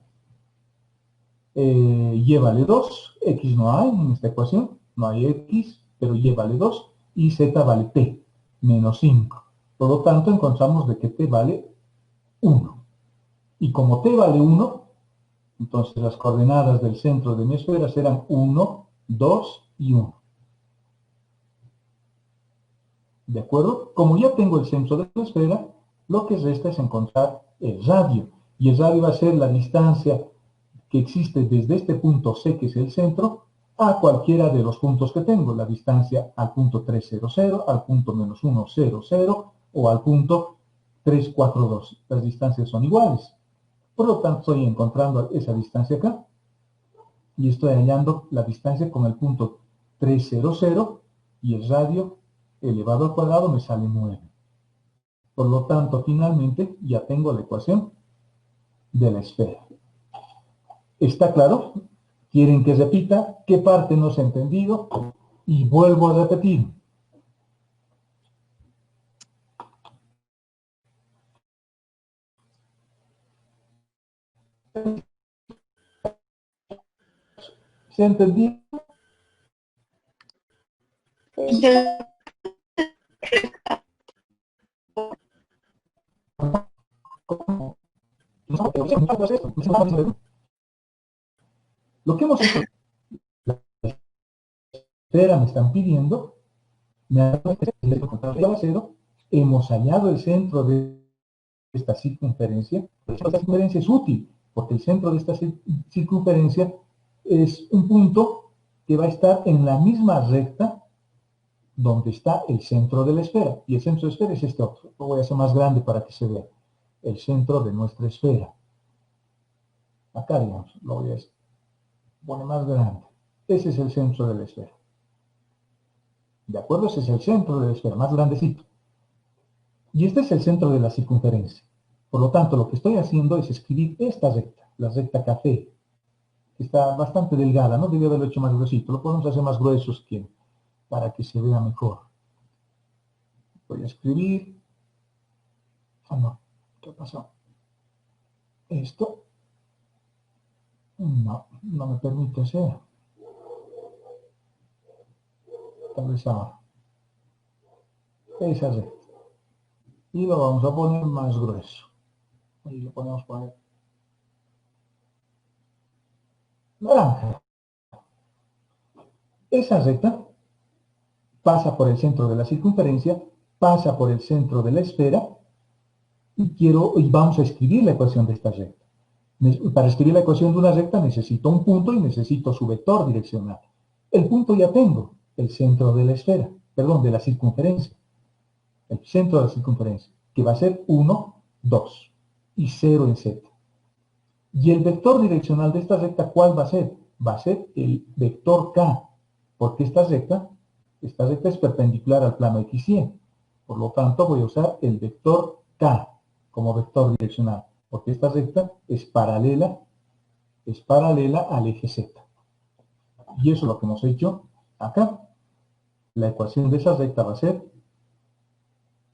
Y vale 2, X no hay en esta ecuación, no hay X, pero Y vale 2 y Z vale T, menos 5. Por lo tanto, encontramos de que T vale 1. Y como T vale 1, entonces las coordenadas del centro de mi esfera serán 1, 2 y 1. ¿De acuerdo? Como ya tengo el centro de la esfera, lo que resta es encontrar el radio. Y el radio va a ser la distancia que existe desde este punto C, que es el centro, a cualquiera de los puntos que tengo. La distancia al punto 300, al punto menos 100 o al punto 342. Las distancias son iguales. Por lo tanto, estoy encontrando esa distancia acá. Y estoy hallando la distancia con el punto 300 y el radio elevado al cuadrado me sale 9. Por lo tanto, finalmente ya tengo la ecuación de la esfera. ¿Está claro? ¿Quieren que repita qué parte no se ha entendido? Y vuelvo a repetir. ¿Se ha entendido? Lo que hemos hecho, la esfera me están pidiendo, hemos hallado el centro de esta circunferencia. Esta circunferencia es útil, porque el centro de esta circunferencia es un punto que va a estar en la misma recta donde está el centro de la esfera. Y el centro de la esfera es este otro. Lo voy a hacer más grande para que se vea. El centro de nuestra esfera. Acá, digamos, lo voy a poner más grande. Ese es el centro de la esfera. ¿De acuerdo? Ese es el centro de la esfera, más grandecito. Y este es el centro de la circunferencia. Por lo tanto, lo que estoy haciendo es escribir esta recta, la recta café, que está bastante delgada, ¿no? Debe haberlo hecho más gruesito. Lo podemos hacer más grueso si quieren, para que se vea mejor. Voy a escribir. Ah, no. ¿Qué pasó? Esto. No me permite hacer. Tal vez ahora. Esa recta. Y lo vamos a poner más grueso. Ahí lo podemos poner naranja. Esa recta pasa por el centro de la circunferencia, pasa por el centro de la esfera y vamos a escribir la ecuación de esta recta. Para escribir la ecuación de una recta necesito un punto y necesito su vector direccional. El punto ya tengo, el centro de la esfera, perdón, de la circunferencia. El centro de la circunferencia, que va a ser 1, 2 y 0 en z. Y el vector direccional de esta recta, ¿cuál va a ser? Va a ser el vector k, porque esta recta es perpendicular al plano x y. Por lo tanto, voy a usar el vector k como vector direccional, porque esta recta es paralela al eje z. Y eso es lo que hemos hecho acá. La ecuación de esa recta va a ser,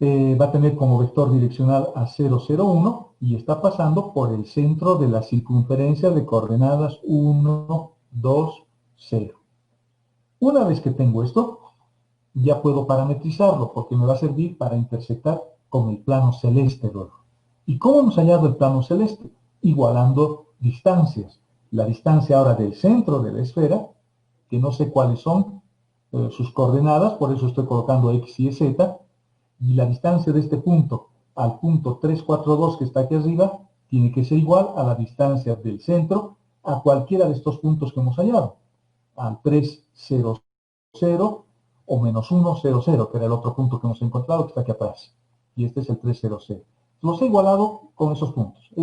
va a tener como vector direccional a 0, 0, 1 y está pasando por el centro de la circunferencia de coordenadas 1, 2, 0. Una vez que tengo esto, ya puedo parametrizarlo porque me va a servir para intersectar con el plano celeste luego. ¿Y cómo hemos hallado el plano celeste? Igualando distancias. La distancia ahora del centro de la esfera, que no sé cuáles son sus coordenadas, por eso estoy colocando x y z, y la distancia de este punto al punto 342 que está aquí arriba, tiene que ser igual a la distancia del centro a cualquiera de estos puntos que hemos hallado, al 3, 0, 0 o menos 1, 0, 0, que era el otro punto que hemos encontrado que está aquí atrás. Y este es el 3, 0, 0. Los he igualado con esos puntos. He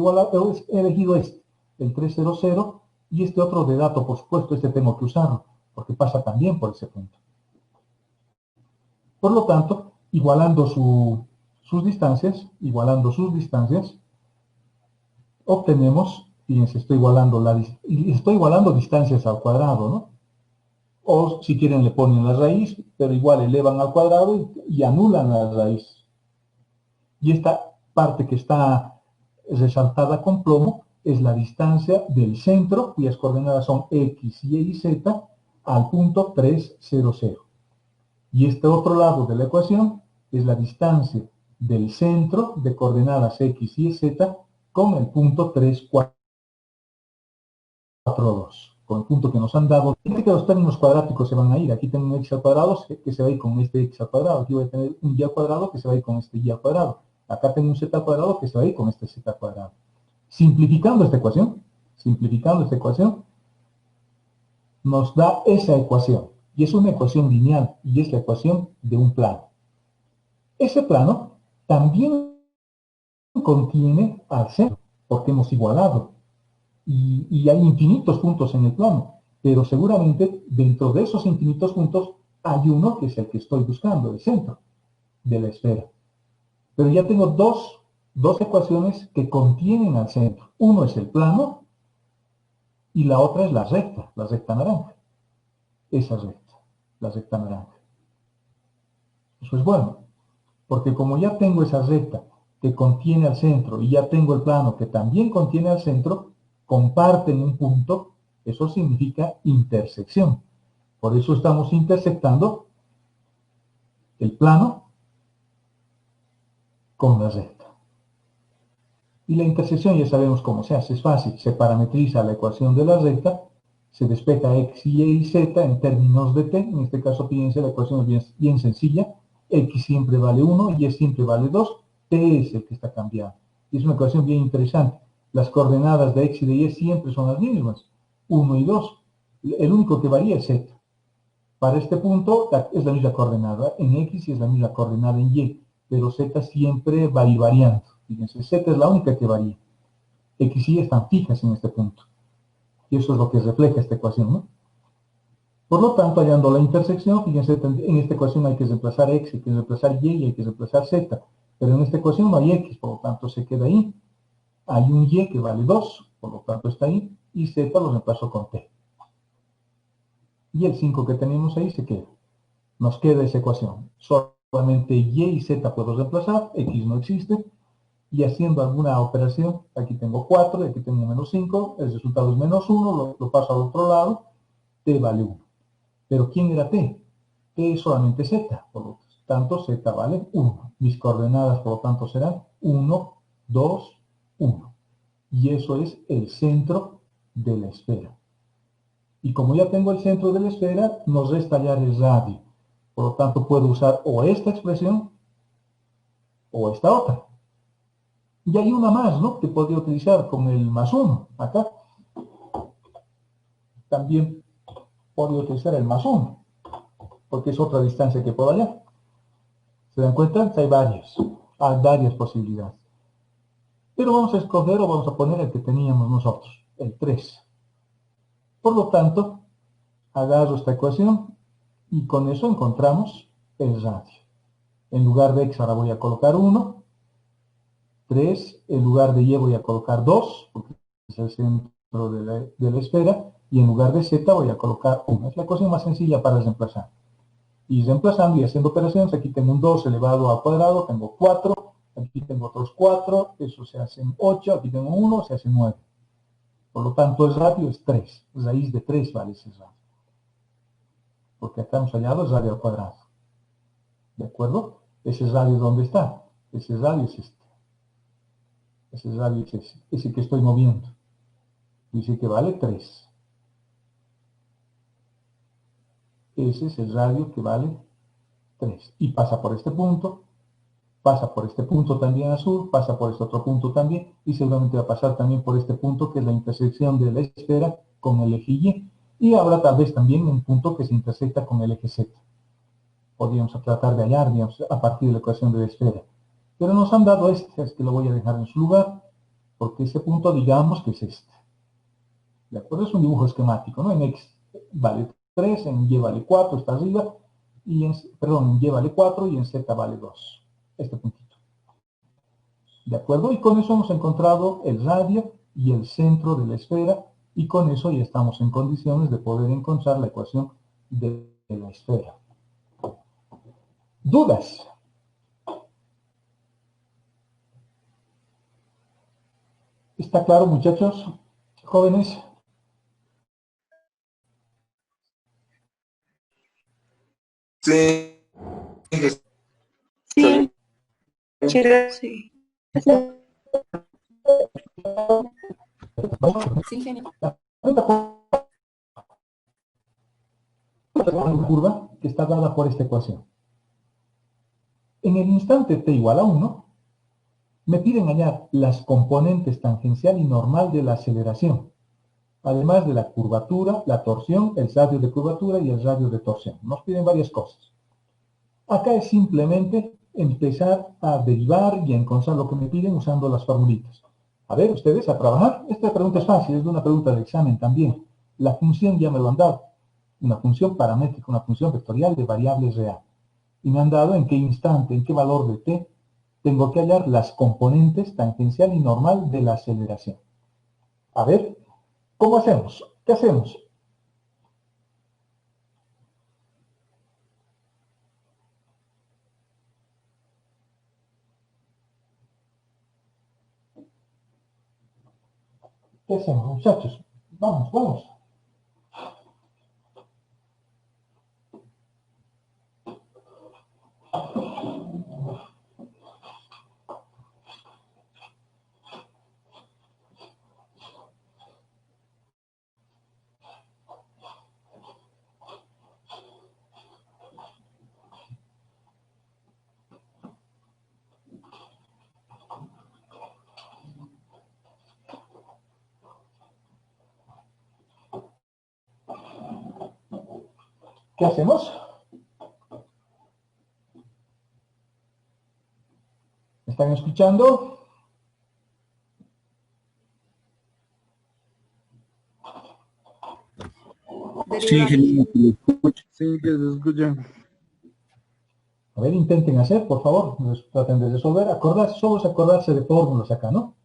elegido este, el 3, 0, 0, y este otro de dato, por supuesto, este tengo que usarlo, porque pasa también por ese punto. Por lo tanto, igualando sus distancias, obtenemos, fíjense, estoy igualando distancias al cuadrado, ¿no? O si quieren le ponen la raíz, pero igual elevan al cuadrado y anulan la raíz. Y esta parte que está resaltada con plomo es la distancia del centro, cuyas coordenadas son x, y y z, al punto 3, 0, 0. Y este otro lado de la ecuación es la distancia del centro de coordenadas x, y z con el punto 3, 4, 2. Con el punto que nos han dado. Fíjate que los términos cuadráticos se van a ir. Aquí tengo un x al cuadrado que se va a ir con este x al cuadrado. Aquí voy a tener un y al cuadrado que se va a ir con este y al cuadrado. Acá tengo un z al cuadrado que se va a ir con este z al cuadrado. Simplificando esta ecuación, nos da esa ecuación. Y es una ecuación lineal, y es la ecuación de un plano. Ese plano también contiene al centro, porque hemos igualado. Y hay infinitos puntos en el plano, pero seguramente dentro de esos infinitos puntos hay uno que es el que estoy buscando, el centro de la esfera. Pero ya tengo dos ecuaciones que contienen al centro. Uno es el plano y la otra es la recta naranja. Esa recta, la recta naranja. Eso es bueno, porque como ya tengo esa recta que contiene al centro y ya tengo el plano que también contiene al centro, comparten un punto, eso significa intersección. Por eso estamos intersectando el plano con la recta. Y la intersección ya sabemos cómo se hace, es fácil. Se parametriza la ecuación de la recta, se despeja x, y z en términos de t. En este caso, fíjense, la ecuación es bien sencilla. X siempre vale 1, y siempre vale 2. T es el que está cambiando. Y es una ecuación bien interesante. Las coordenadas de x y de y siempre son las mismas, 1 y 2. El único que varía es z. Para este punto es la misma coordenada en x y es la misma coordenada en y, pero z siempre va a ir variando. Fíjense, z es la única que varía. X y y están fijas en este punto. Y eso es lo que refleja esta ecuación, ¿no? Por lo tanto, hallando la intersección, fíjense, en esta ecuación hay que reemplazar x, hay que reemplazar y hay que reemplazar z. Pero en esta ecuación no hay x, por lo tanto se queda ahí. Hay un y que vale 2, por lo tanto está ahí, y z lo reemplazo con t. Y el 5 que tenemos ahí se queda. Nos queda esa ecuación. Solamente y z puedo reemplazar, x no existe, y haciendo alguna operación, aquí tengo 4, y aquí tengo menos 5, el resultado es menos 1, lo paso al otro lado, t vale 1. Pero ¿quién era t? T es solamente z, por lo tanto z vale 1. Mis coordenadas, por lo tanto, serán 1, 2, 1. Y eso es el centro de la esfera. Y como ya tengo el centro de la esfera, nos resta hallar el radio. Por lo tanto, puedo usar o esta expresión o esta otra. Y hay una más, ¿no? Que podría utilizar con el más 1. Acá también podría utilizar el más 1, porque es otra distancia que puedo hallar. ¿Se dan cuenta? Hay varias posibilidades. Pero vamos a escoger o vamos a poner el que teníamos nosotros, el 3. Por lo tanto, agarro esta ecuación y con eso encontramos el radio. En lugar de x ahora voy a colocar 1, 3, en lugar de y voy a colocar 2, porque es el centro de la esfera, y en lugar de z voy a colocar 1. Es la ecuación más sencilla para reemplazar. Y reemplazando y haciendo operaciones, aquí tengo un 2 elevado al cuadrado, tengo 4, aquí tengo otros 4, eso se hace 8, aquí tengo 1, se hace 9. Por lo tanto, el radio es 3, raíz de 3 vale ese radio. Porque acá hemos hallado el radio al cuadrado. ¿De acuerdo? Ese radio, ¿dónde está? Ese radio es este. Ese radio es ese que estoy moviendo. Dice que vale 3. Ese es el radio que vale 3. Y pasa por este punto también azul, pasa por este otro punto también, y seguramente va a pasar también por este punto que es la intersección de la esfera con el eje Y. Y habrá tal vez también un punto que se intersecta con el eje Z. Podríamos tratar de hallar, digamos, a partir de la ecuación de la esfera. Pero nos han dado este, es que lo voy a dejar en su lugar, porque ese punto digamos que es este. ¿De acuerdo? Es un dibujo esquemático, ¿no? En X vale 3, en Y vale 4, está arriba, y en Y vale 4 y en Z vale 2. Este puntito. ¿De acuerdo? Y con eso hemos encontrado el radio y el centro de la esfera, y con eso ya estamos en condiciones de poder encontrar la ecuación de la esfera. ¿Dudas? ¿Está claro, muchachos? ¿Jóvenes? Sí. Sí, Chicos, sí. Sí, genial. Una curva que está dada por esta ecuación. En el instante t igual a 1, me piden hallar las componentes tangencial y normal de la aceleración, además de la curvatura, la torsión, el radio de curvatura y el radio de torsión. Nos piden varias cosas. Acá es simplemente empezar a derivar y a encontrar lo que me piden usando las formulitas. A ver, ustedes a trabajar. Esta pregunta es fácil, es de una pregunta de examen también. La función ya me lo han dado. Una función paramétrica, una función vectorial de variable real. Y me han dado en qué instante, en qué valor de t, tengo que hallar las componentes tangencial y normal de la aceleración. A ver, ¿cómo hacemos? ¿Qué hacemos? ¿Qué hacemos, muchachos? Vamos, vamos. ¿Qué hacemos? ¿Me están escuchando? Sí, Derivar. genial, que lo escucho. Sí, que se escucha. A ver, intenten hacer, por favor. Traten de resolver. Acordarse, solo es acordarse de fórmulas acá, ¿no?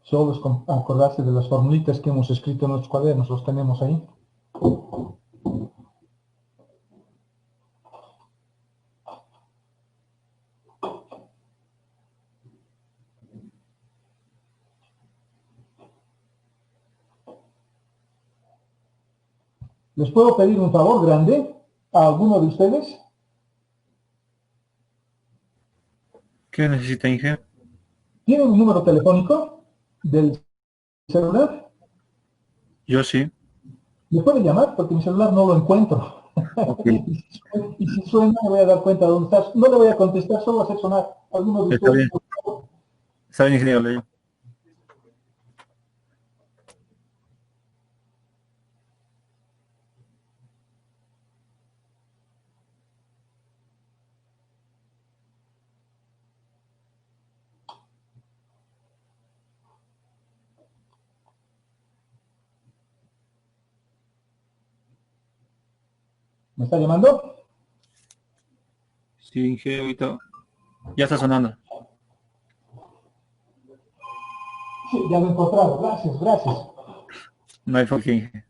Solo es acordarse de las formulitas que hemos escrito en nuestros cuadernos. Los tenemos ahí. ¿Les puedo pedir un favor grande a alguno de ustedes? ¿Qué necesita, Inge? ¿Tienen un número telefónico del celular? Yo sí. ¿Me puede llamar? Porque mi celular no lo encuentro. Ok, Y si suena, me voy a dar cuenta de dónde estás. No le voy a contestar, solo hacer sonar alguno de está ustedes. bien. Está bien, ingeniero, le digo. ¿Me está llamando? Sí, ingeniero, ahorita ya está sonando. Sí, ya lo he encontrado. Gracias, gracias. No hay falta, ingeniero.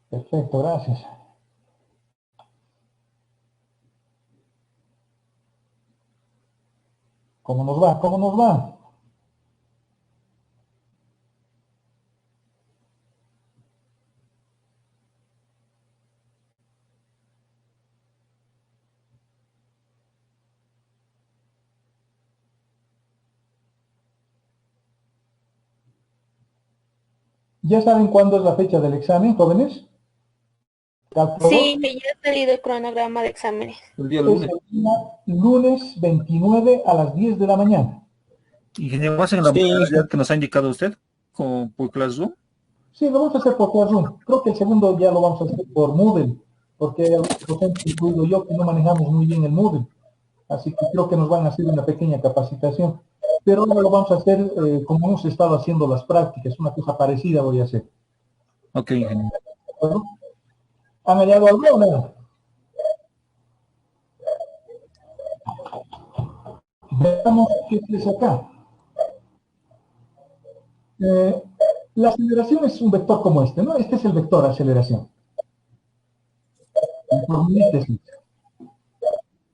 Perfecto, gracias. ¿Cómo nos va? ¿Cómo nos va? ¿Ya saben cuándo es la fecha del examen, jóvenes? ¿Cálculo Sí, 2? que ya ha salido el cronograma de exámenes. El día Es lunes. el día lunes 29 a las 10 de la mañana. Ingeniero, ¿más en la Sí, modalidad que nos ha indicado usted? ¿Como por Classroom? Sí, lo vamos a hacer por Classroom. Creo que el segundo ya lo vamos a hacer por Moodle, porque hay algunos docentes, incluido yo, que no manejamos muy bien el Moodle. Así que creo que nos van a hacer una pequeña capacitación. Pero ahora lo vamos a hacer como hemos estado haciendo las prácticas, una cosa parecida voy a hacer. Ok, ingeniero. ¿De acuerdo? ¿Han hallado algo o nada? Veamos qué es acá. La aceleración es un vector como este, ¿no? Este es el vector aceleración. La componente es esta.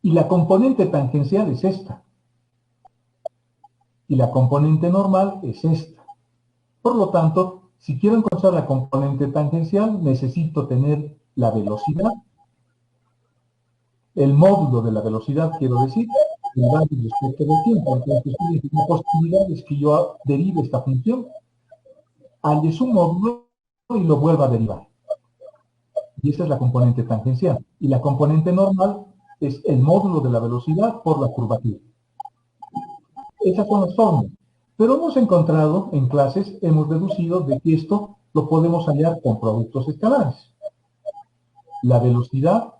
Y la componente tangencial es esta. Y la componente normal es esta. Por lo tanto, si quiero encontrar la componente tangencial, necesito tener la velocidad, el módulo de la velocidad, quiero decir, el valor respecto del tiempo. Entonces, la posibilidad es que yo derive esta función, halle su módulo y lo vuelva a derivar. Y esa es la componente tangencial. Y la componente normal es el módulo de la velocidad por la curvatura. Esas son las fórmulas. Pero hemos encontrado en clases, hemos deducido de que esto lo podemos hallar con productos escalares. La velocidad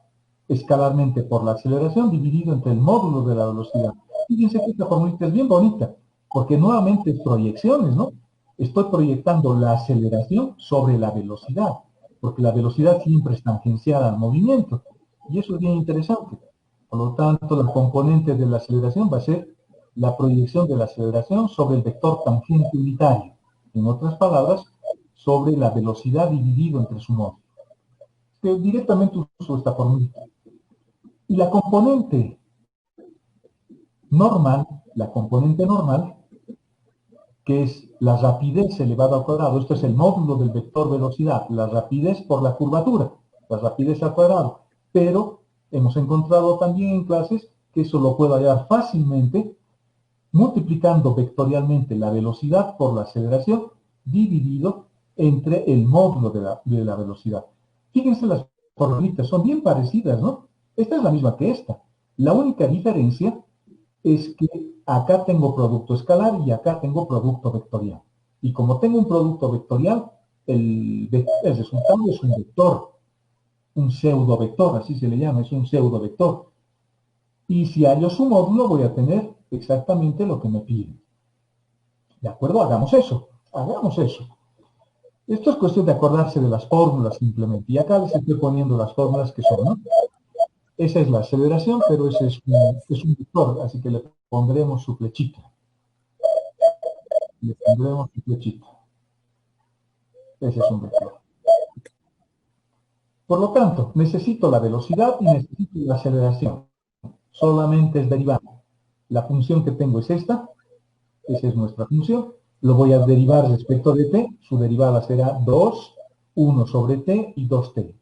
escalarmente por la aceleración dividido entre el módulo de la velocidad. Fíjense que esta formulita es bien bonita, porque nuevamente es proyecciones, ¿no? Estoy proyectando la aceleración sobre la velocidad, porque la velocidad siempre es tangencial al movimiento, y eso es bien interesante. Por lo tanto, la componente de la aceleración va a ser la proyección de la aceleración sobre el vector tangente unitario. En otras palabras, sobre la velocidad dividido entre su módulo. Directamente uso esta formulita. Y la componente normal, que es la rapidez elevada al cuadrado, esto es el módulo del vector velocidad, la rapidez por la curvatura, la rapidez al cuadrado, pero hemos encontrado también en clases que eso lo puedo hallar fácilmente multiplicando vectorialmente la velocidad por la aceleración dividido entre el módulo de la velocidad. Fíjense, las formulitas son bien parecidas, ¿no? Esta es la misma que esta. La única diferencia es que acá tengo producto escalar y acá tengo producto vectorial. Y como tengo un producto vectorial, el resultado es un vector, un pseudo vector, así se le llama, es un pseudo vector. Y si hallo su módulo, voy a tener exactamente lo que me piden. ¿De acuerdo? Hagamos eso. Hagamos eso. Esto es cuestión de acordarse de las fórmulas simplemente. Y acá les estoy poniendo las fórmulas que son, ¿no? Esa es la aceleración, pero ese es un vector, así que le pondremos su flechita. Le pondremos su flechita. Ese es un vector. Por lo tanto, necesito la velocidad y necesito la aceleración. Solamente es derivar. La función que tengo es esta. Esa es nuestra función. Lo voy a derivar respecto de t. Su derivada será 2, 1 sobre t y 2t.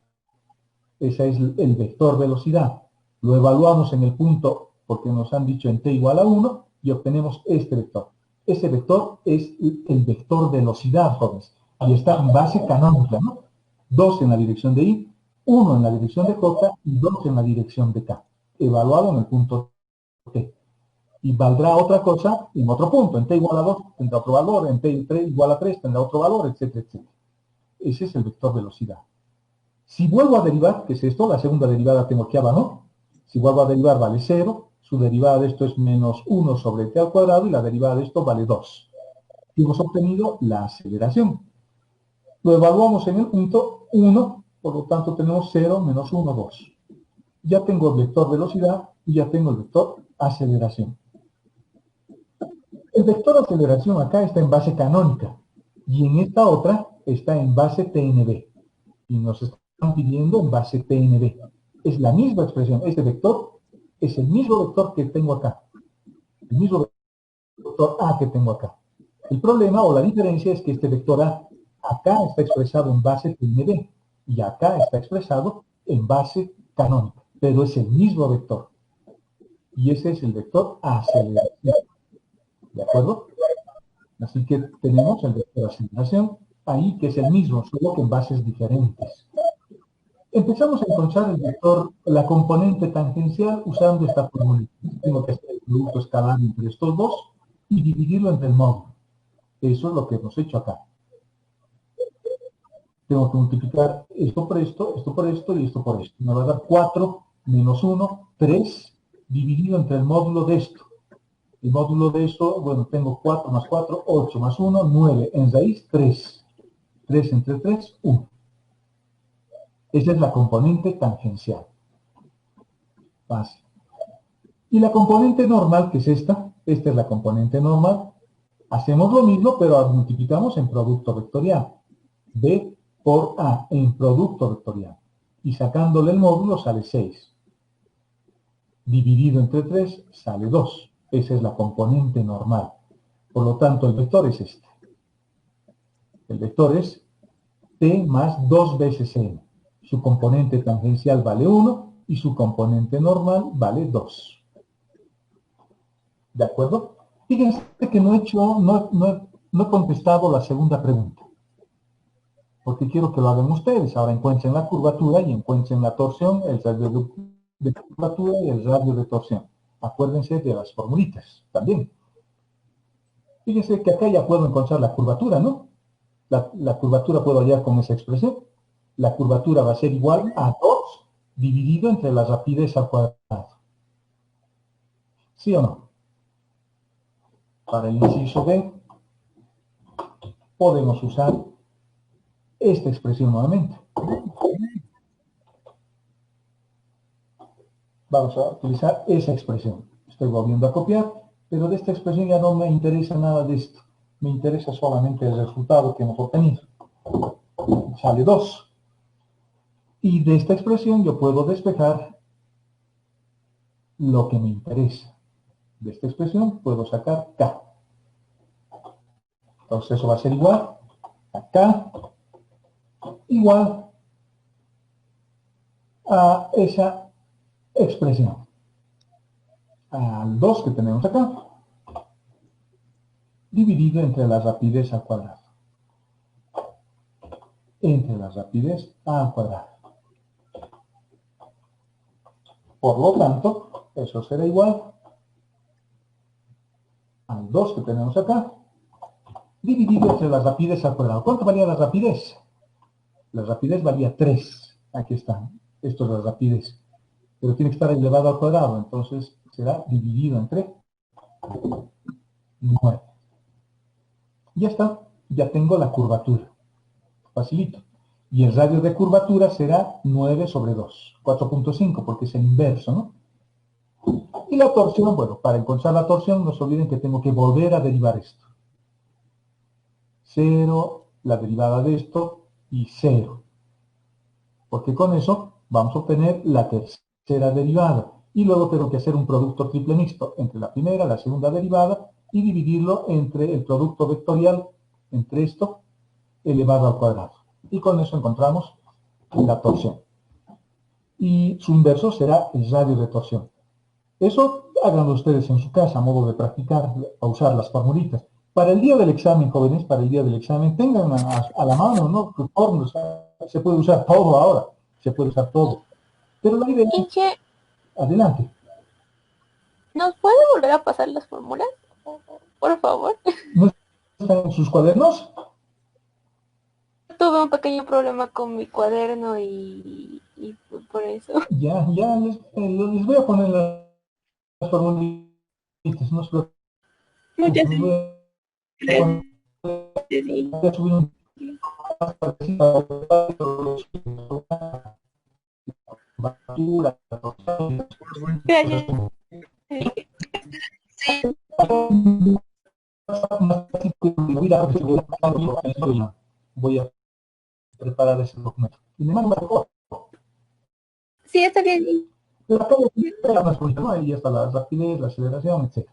Ese es el vector velocidad. Lo evaluamos en el punto, porque nos han dicho en t igual a 1, y obtenemos este vector. Ese vector es el vector velocidad, jóvenes, y está en base canónica, ¿no? 2 en la dirección de Y, 1 en la dirección de J y 2 en la dirección de K, evaluado en el punto T. Y valdrá otra cosa en otro punto. En T igual a 2 tendrá otro valor, en T igual a 3 tendrá otro valor, etcétera, etcétera. Ese es el vector velocidad. Si vuelvo a derivar, que es esto, la segunda derivada tengo aquí abajo. Si vuelvo a derivar vale 0, su derivada de esto es menos 1 sobre t al cuadrado y la derivada de esto vale 2. Y hemos obtenido la aceleración. Lo evaluamos en el punto 1, por lo tanto tenemos 0, menos 1, 2. Ya tengo el vector velocidad y ya tengo el vector aceleración. El vector aceleración acá está en base canónica y en esta otra está en base TNB. Y nos están pidiendo en base TNB. Es la misma expresión. Este vector es el mismo vector que tengo acá. El mismo vector A que tengo acá. El problema o la diferencia es que este vector A acá está expresado en base TNB y acá está expresado en base canónica. Pero es el mismo vector. Y ese es el vector aceleración. ¿De acuerdo? Así que tenemos el vector aceleración ahí, que es el mismo, solo que en bases diferentes. Empezamos a encontrar el vector, la componente tangencial usando esta fórmula. Tengo que hacer el producto escalar entre estos dos y dividirlo entre el módulo. Eso es lo que hemos hecho acá. Tengo que multiplicar esto por esto, esto por esto y esto por esto. Me va a dar 4 menos 1, 3, dividido entre el módulo de esto. El módulo de esto, bueno, tengo 4 más 4, 8 más 1, 9. En raíz, 3. 3 entre 3, 1. Esa es la componente tangencial. Fácil. Y la componente normal, que es esta es la componente normal. Hacemos lo mismo, pero multiplicamos en producto vectorial. B por A en producto vectorial. Y sacándole el módulo sale 6. Dividido entre 3 sale 2. Esa es la componente normal. Por lo tanto, el vector es este. El vector es T más 2 veces N. Su componente tangencial vale 1 y su componente normal vale 2. ¿De acuerdo? Fíjense que no he contestado la segunda pregunta. Porque quiero que lo hagan ustedes. Ahora encuentren la curvatura y encuentren la torsión, el radio de curvatura y el radio de torsión. Acuérdense de las formulitas también. Fíjense que acá ya puedo encontrar la curvatura, ¿no? La curvatura puedo hallar con esa expresión. La curvatura va a ser igual a 2 dividido entre la rapidez al cuadrado. ¿Sí o no? Para el inciso B, podemos usar esta expresión nuevamente. Vamos a utilizar esa expresión. Estoy volviendo a copiar, pero de esta expresión ya no me interesa nada de esto. Me interesa solamente el resultado que hemos obtenido. Sale 2. Y de esta expresión yo puedo despejar lo que me interesa. De esta expresión puedo sacar K. Entonces eso va a ser igual a K igual a esa expresión. Al 2 que tenemos acá, dividido entre la rapidez al cuadrado. Entre la rapidez al cuadrado. Por lo tanto, eso será igual al 2 que tenemos acá, dividido entre la rapidez al cuadrado. ¿Cuánto valía la rapidez? La rapidez valía 3. Aquí está. Esto es la rapidez. Pero tiene que estar elevado al cuadrado. Entonces será dividido entre 9. Ya está. Ya tengo la curvatura. Facilito. Y el radio de curvatura será 9 sobre 2. 4.5 porque es el inverso, ¿no? Y la torsión, bueno, para encontrar la torsión no se olviden que tengo que volver a derivar esto. 0, la derivada de esto y 0. Porque con eso vamos a obtener la tercera derivada. Y luego tengo que hacer un producto triple mixto entre la primera, la segunda derivada y dividirlo entre el producto vectorial, entre esto, elevado al cuadrado. Y con eso encontramos la torsión. Y su inverso será el radio de torsión. Eso Háganlo ustedes en su casa a modo de practicar, a usar las formulitas. Para el día del examen, jóvenes, para el día del examen, tengan a la mano, ¿no? O sea, se puede usar todo ahora, se puede usar todo. Pero la idea es, Inge, adelante. ¿nos puede volver a pasar las fórmulas? Por favor. ¿No están en sus cuadernos? Tuve un pequeño problema con mi cuaderno y por eso. Ya les voy a poner las formulitas, no se preocupen. Muchas Les voy a poner- gracias. voy a subir un basura, Gracias. voy a preparar ese documento. Y me mando Sí, está bien. pero acá ya más bonito, ¿no? Ahí ya está la rapidez, la aceleración, etc.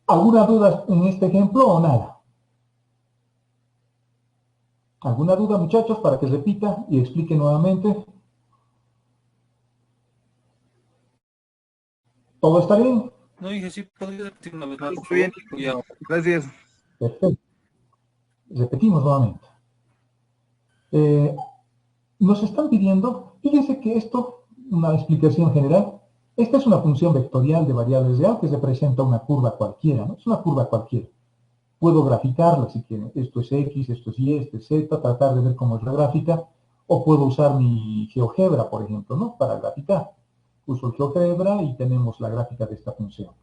¿Alguna duda en este ejemplo o nada? ¿Alguna duda, muchachos, para que repita y explique nuevamente? ¿Todo está bien? No, dije, sí, podría repetir una vez más. Muy bien. Gracias. Perfecto. Repetimos nuevamente. Nos están pidiendo, fíjense que esto, una explicación general, esta es una función vectorial de variables real que representa una curva cualquiera, ¿no? Es una curva cualquiera. Puedo graficarla si quieren. Esto es X, esto es Y, esto es Z, tratar de ver cómo es la gráfica, o puedo usar mi GeoGebra, por ejemplo, ¿no? Para graficar. Uso el GeoGebra y tenemos la gráfica de esta función.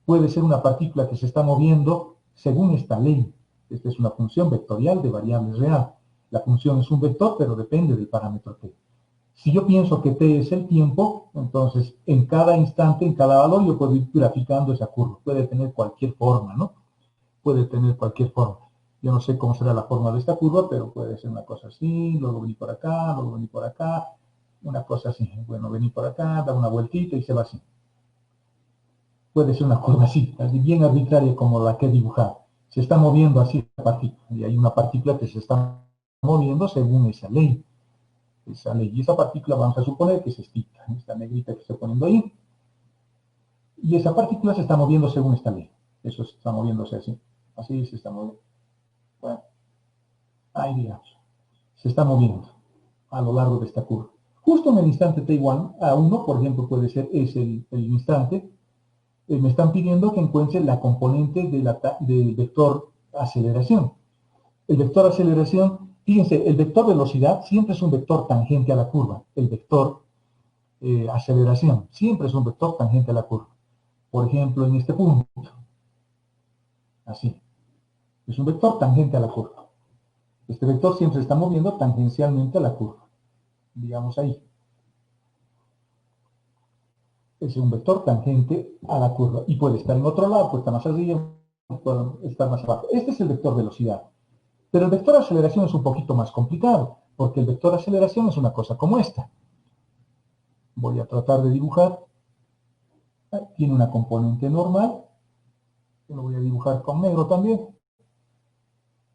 Puede ser una partícula que se está moviendo según esta ley. Esta es una función vectorial de variables real. La función es un vector, pero depende del parámetro t. Si yo pienso que t es el tiempo, entonces en cada instante, en cada valor, yo puedo ir graficando esa curva. Puede tener cualquier forma, ¿no? Puede tener cualquier forma. Yo no sé cómo será la forma de esta curva, pero puede ser una cosa así, luego venir por acá, luego venir por acá, una cosa así. Bueno, venir por acá, dar una vueltita y se va así. Puede ser una curva así bien arbitraria como la que he dibujado. Se está moviendo así la partícula, y hay una partícula que se está moviendo según esa ley. Y esa partícula vamos a suponer que es esta negrita que estoy poniendo ahí, y esa partícula se está moviendo según esta ley. Eso está moviéndose así se está moviendo. Bueno, ahí digamos, se está moviendo a lo largo de esta curva. Justo en el instante t igual a 1, por ejemplo, puede ser el instante, me están pidiendo que encuentre la componente del vector aceleración. El vector aceleración, fíjense, el vector velocidad siempre es un vector tangente a la curva. El vector aceleración siempre es un vector tangente a la curva. Por ejemplo, en este punto, así, es un vector tangente a la curva. Este vector siempre se está moviendo tangencialmente a la curva. Digamos ahí. Es un vector tangente a la curva. Y puede estar en otro lado, puede estar más arriba, puede estar más abajo. Este es el vector velocidad. Pero el vector aceleración es un poquito más complicado, porque el vector aceleración es una cosa como esta. Voy a tratar de dibujar. Tiene una componente normal. Lo voy a dibujar con negro también.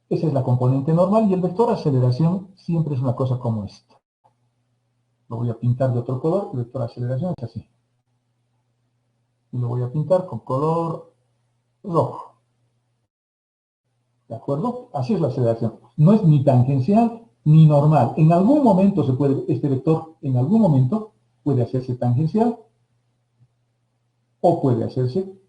Esa es la componente normal y el vector aceleración siempre es una cosa como esta. Lo voy a pintar de otro color. El vector aceleración es así. Y lo voy a pintar con color rojo. ¿De acuerdo? Así es la aceleración. No es ni tangencial ni normal. En algún momento este vector, en algún momento, puede hacerse tangencial o puede hacerse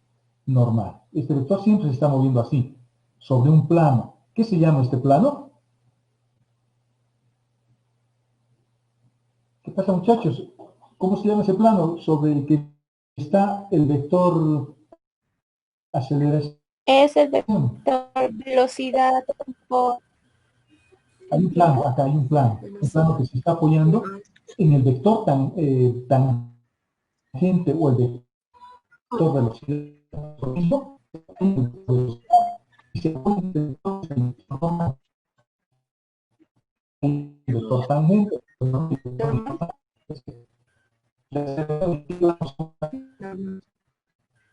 normal. Este vector siempre se está moviendo así, sobre un plano. ¿Qué se llama este plano? ¿Qué pasa, muchachos? ¿Cómo se llama ese plano sobre el que está el vector aceleración? Es el vector velocidad por... Hay un plano, acá hay un plano que se está apoyando en el vector tangente o el vector velocidad. Y se pone el vector tangente.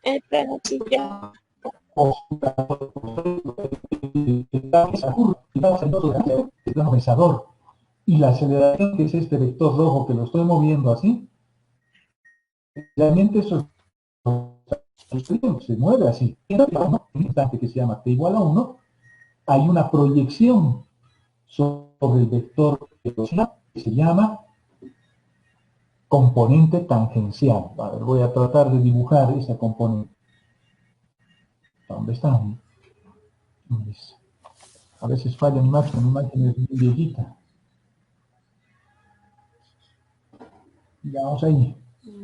El plano que ya... el pensador. Y la aceleración, que es este vector rojo que lo estoy moviendo así, realmente eso se mueve así. En un instante que se llama t igual a 1, hay una proyección sobre el vector de velocidad que se llama componente tangencial. A ver, voy a tratar de dibujar esa componente. ¿Dónde está? A veces falla mi imagen es muy viejita. Digamos ahí.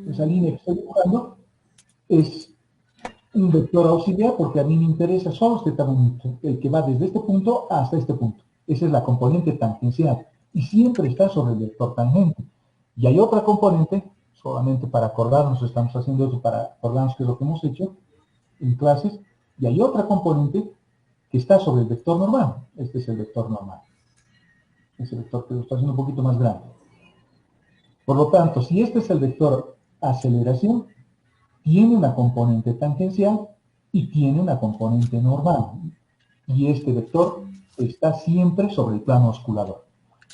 Esa línea que estoy dibujando es un vector auxiliar porque a mí me interesa solo este tamañito, el que va desde este punto hasta este punto. Esa es la componente tangencial y siempre está sobre el vector tangente. Y hay otra componente, solamente para acordarnos, estamos haciendo eso para acordarnos qué es lo que hemos hecho en clases, y hay otra componente que está sobre el vector normal. Este es el vector normal. Ese vector que lo está haciendo un poquito más grande. Por lo tanto, si este es el vector aceleración, tiene una componente tangencial y tiene una componente normal. Y este vector está siempre sobre el plano osculador.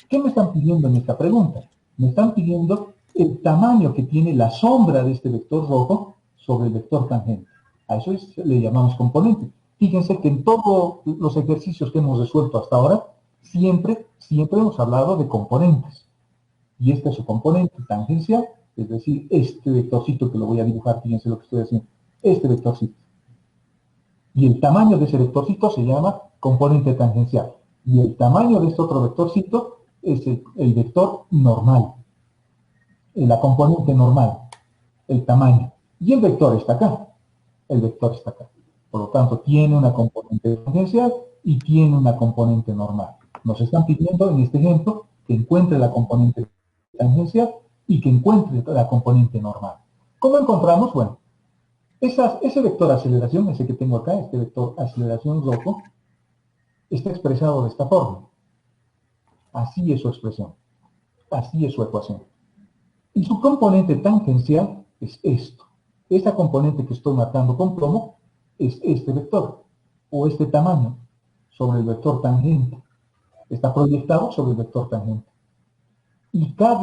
¿Qué me están pidiendo en esta pregunta? Me están pidiendo el tamaño que tiene la sombra de este vector rojo sobre el vector tangente. A eso le llamamos componente. Fíjense que en todos los ejercicios que hemos resuelto hasta ahora, siempre hemos hablado de componentes. Y este es su componente tangencial, es decir, este vectorcito que lo voy a dibujar, fíjense lo que estoy haciendo, este vectorcito. Y el tamaño de ese vectorcito se llama componente tangencial. Y el tamaño de este otro vectorcito es el vector normal. La componente normal, el tamaño. Y el vector está acá. El vector está acá. Por lo tanto, tiene una componente tangencial y tiene una componente normal. Nos están pidiendo en este ejemplo que encuentre la componente tangencial y que encuentre la componente normal. ¿Cómo encontramos? Bueno, ese vector aceleración, ese que tengo acá, este vector aceleración rojo, está expresado de esta forma. Así es su expresión. Así es su ecuación. Y su componente tangencial es esto. Esta componente que estoy marcando con plomo es este vector, o este tamaño, sobre el vector tangente. Está proyectado sobre el vector tangente. Y K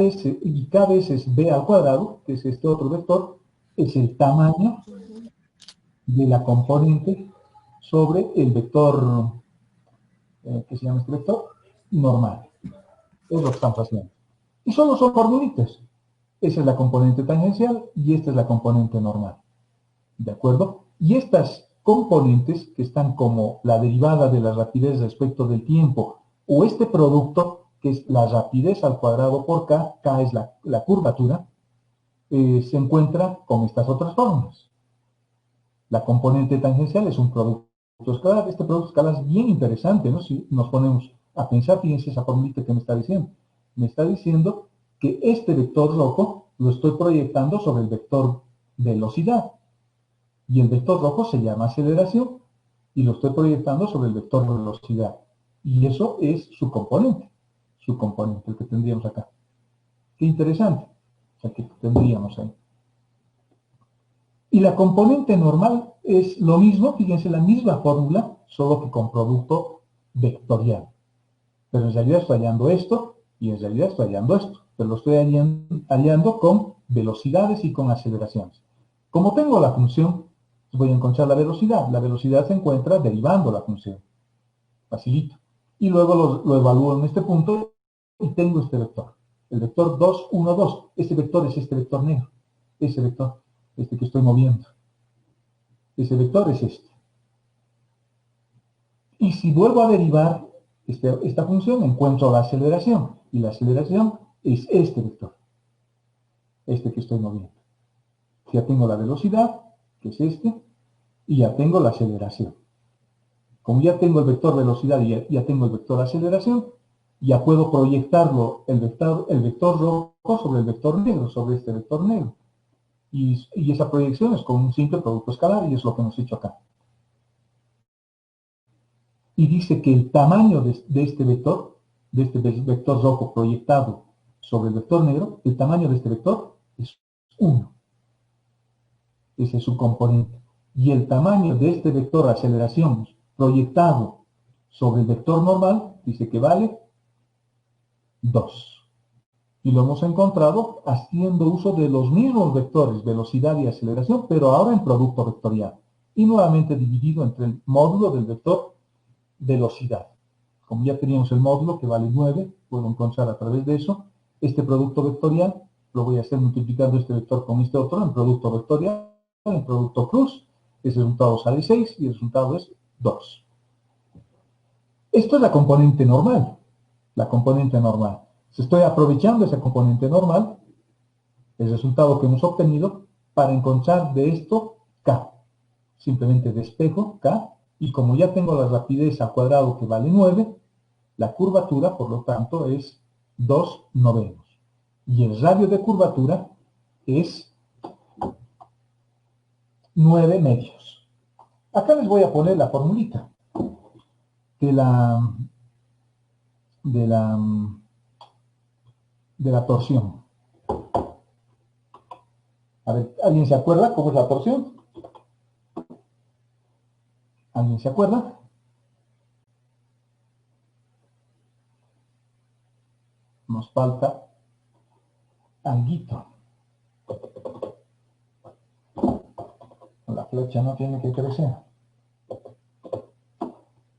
veces B al cuadrado, que es este otro vector, es el tamaño de la componente sobre el vector, ¿qué se llama este vector? Normal. Es lo que estamos haciendo. Y solo son formulitas. Esa es la componente tangencial y esta es la componente normal. ¿De acuerdo? Y estas componentes que están como la derivada de la rapidez respecto del tiempo, o este producto que es la rapidez al cuadrado por K, K es la curvatura, se encuentra con estas otras fórmulas. La componente tangencial es un producto escalar. Este producto escalar es bien interesante, ¿no? Si nos ponemos a pensar, fíjense esa formulita que me está diciendo. Me está diciendo que este vector rojo lo estoy proyectando sobre el vector velocidad. Y el vector rojo se llama aceleración y lo estoy proyectando sobre el vector velocidad. Y eso es su componente, el que tendríamos acá. Qué interesante, o sea, que tendríamos ahí. Y la componente normal es lo mismo, fíjense, la misma fórmula, solo que con producto vectorial. Pero en realidad estoy hallando esto y en realidad estoy hallando esto. Pero lo estoy hallando con velocidades y con aceleraciones. Como tengo la función, voy a encontrar la velocidad. La velocidad se encuentra derivando la función. Facilito. Y luego lo evalúo en este punto y tengo este vector. El vector 2, 1, 2. Este vector es este vector negro. Ese vector, este que estoy moviendo. Ese vector es este. Y si vuelvo a derivar esta función, encuentro la aceleración. Y la aceleración es este vector. Este que estoy moviendo. Ya tengo la velocidad, que es este, y ya tengo la aceleración. Como ya tengo el vector velocidad y ya tengo el vector aceleración, ya puedo proyectarlo, el vector rojo sobre el vector negro, sobre este vector negro. Y esa proyección es con un simple producto escalar y es lo que hemos hecho acá. Y dice que el tamaño de este vector rojo proyectado sobre el vector negro, el tamaño de este vector es 1. Ese es su componente. Y el tamaño de este vector aceleración proyectado sobre el vector normal, dice que vale 2. Y lo hemos encontrado haciendo uso de los mismos vectores, velocidad y aceleración, pero ahora en producto vectorial. Y nuevamente dividido entre el módulo del vector velocidad. Como ya teníamos el módulo que vale 9, puedo encontrar a través de eso este producto vectorial. Lo voy a hacer multiplicando este vector con este otro en producto vectorial, en producto cruz. Ese resultado sale 6 y el resultado es 2. Esto es la componente normal. La componente normal. Si estoy aprovechando esa componente normal, el resultado que hemos obtenido, para encontrar de esto K. Simplemente despejo K, y como ya tengo la rapidez al cuadrado que vale 9, la curvatura, por lo tanto, es 2/9. Y el radio de curvatura es 9/2. Acá les voy a poner la formulita de la torsión. A ver, ¿alguien se acuerda cómo es la torsión? ¿Alguien se acuerda? Nos falta alguito. La flecha no tiene que crecer.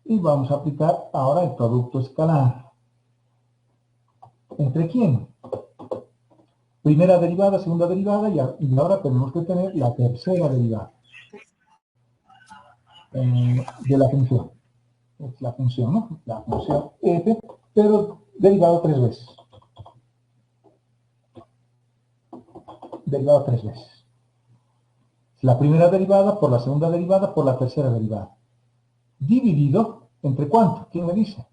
Y vamos a aplicar ahora el producto escalar. ¿Entre quién? Primera derivada, segunda derivada, y ahora tenemos que tener la tercera derivada de la función. Es la función, ¿no? La función f, pero derivado 3 veces. Derivado 3 veces. La primera derivada por la segunda derivada por la tercera derivada. Dividido, ¿entre cuánto? ¿Quién me dice?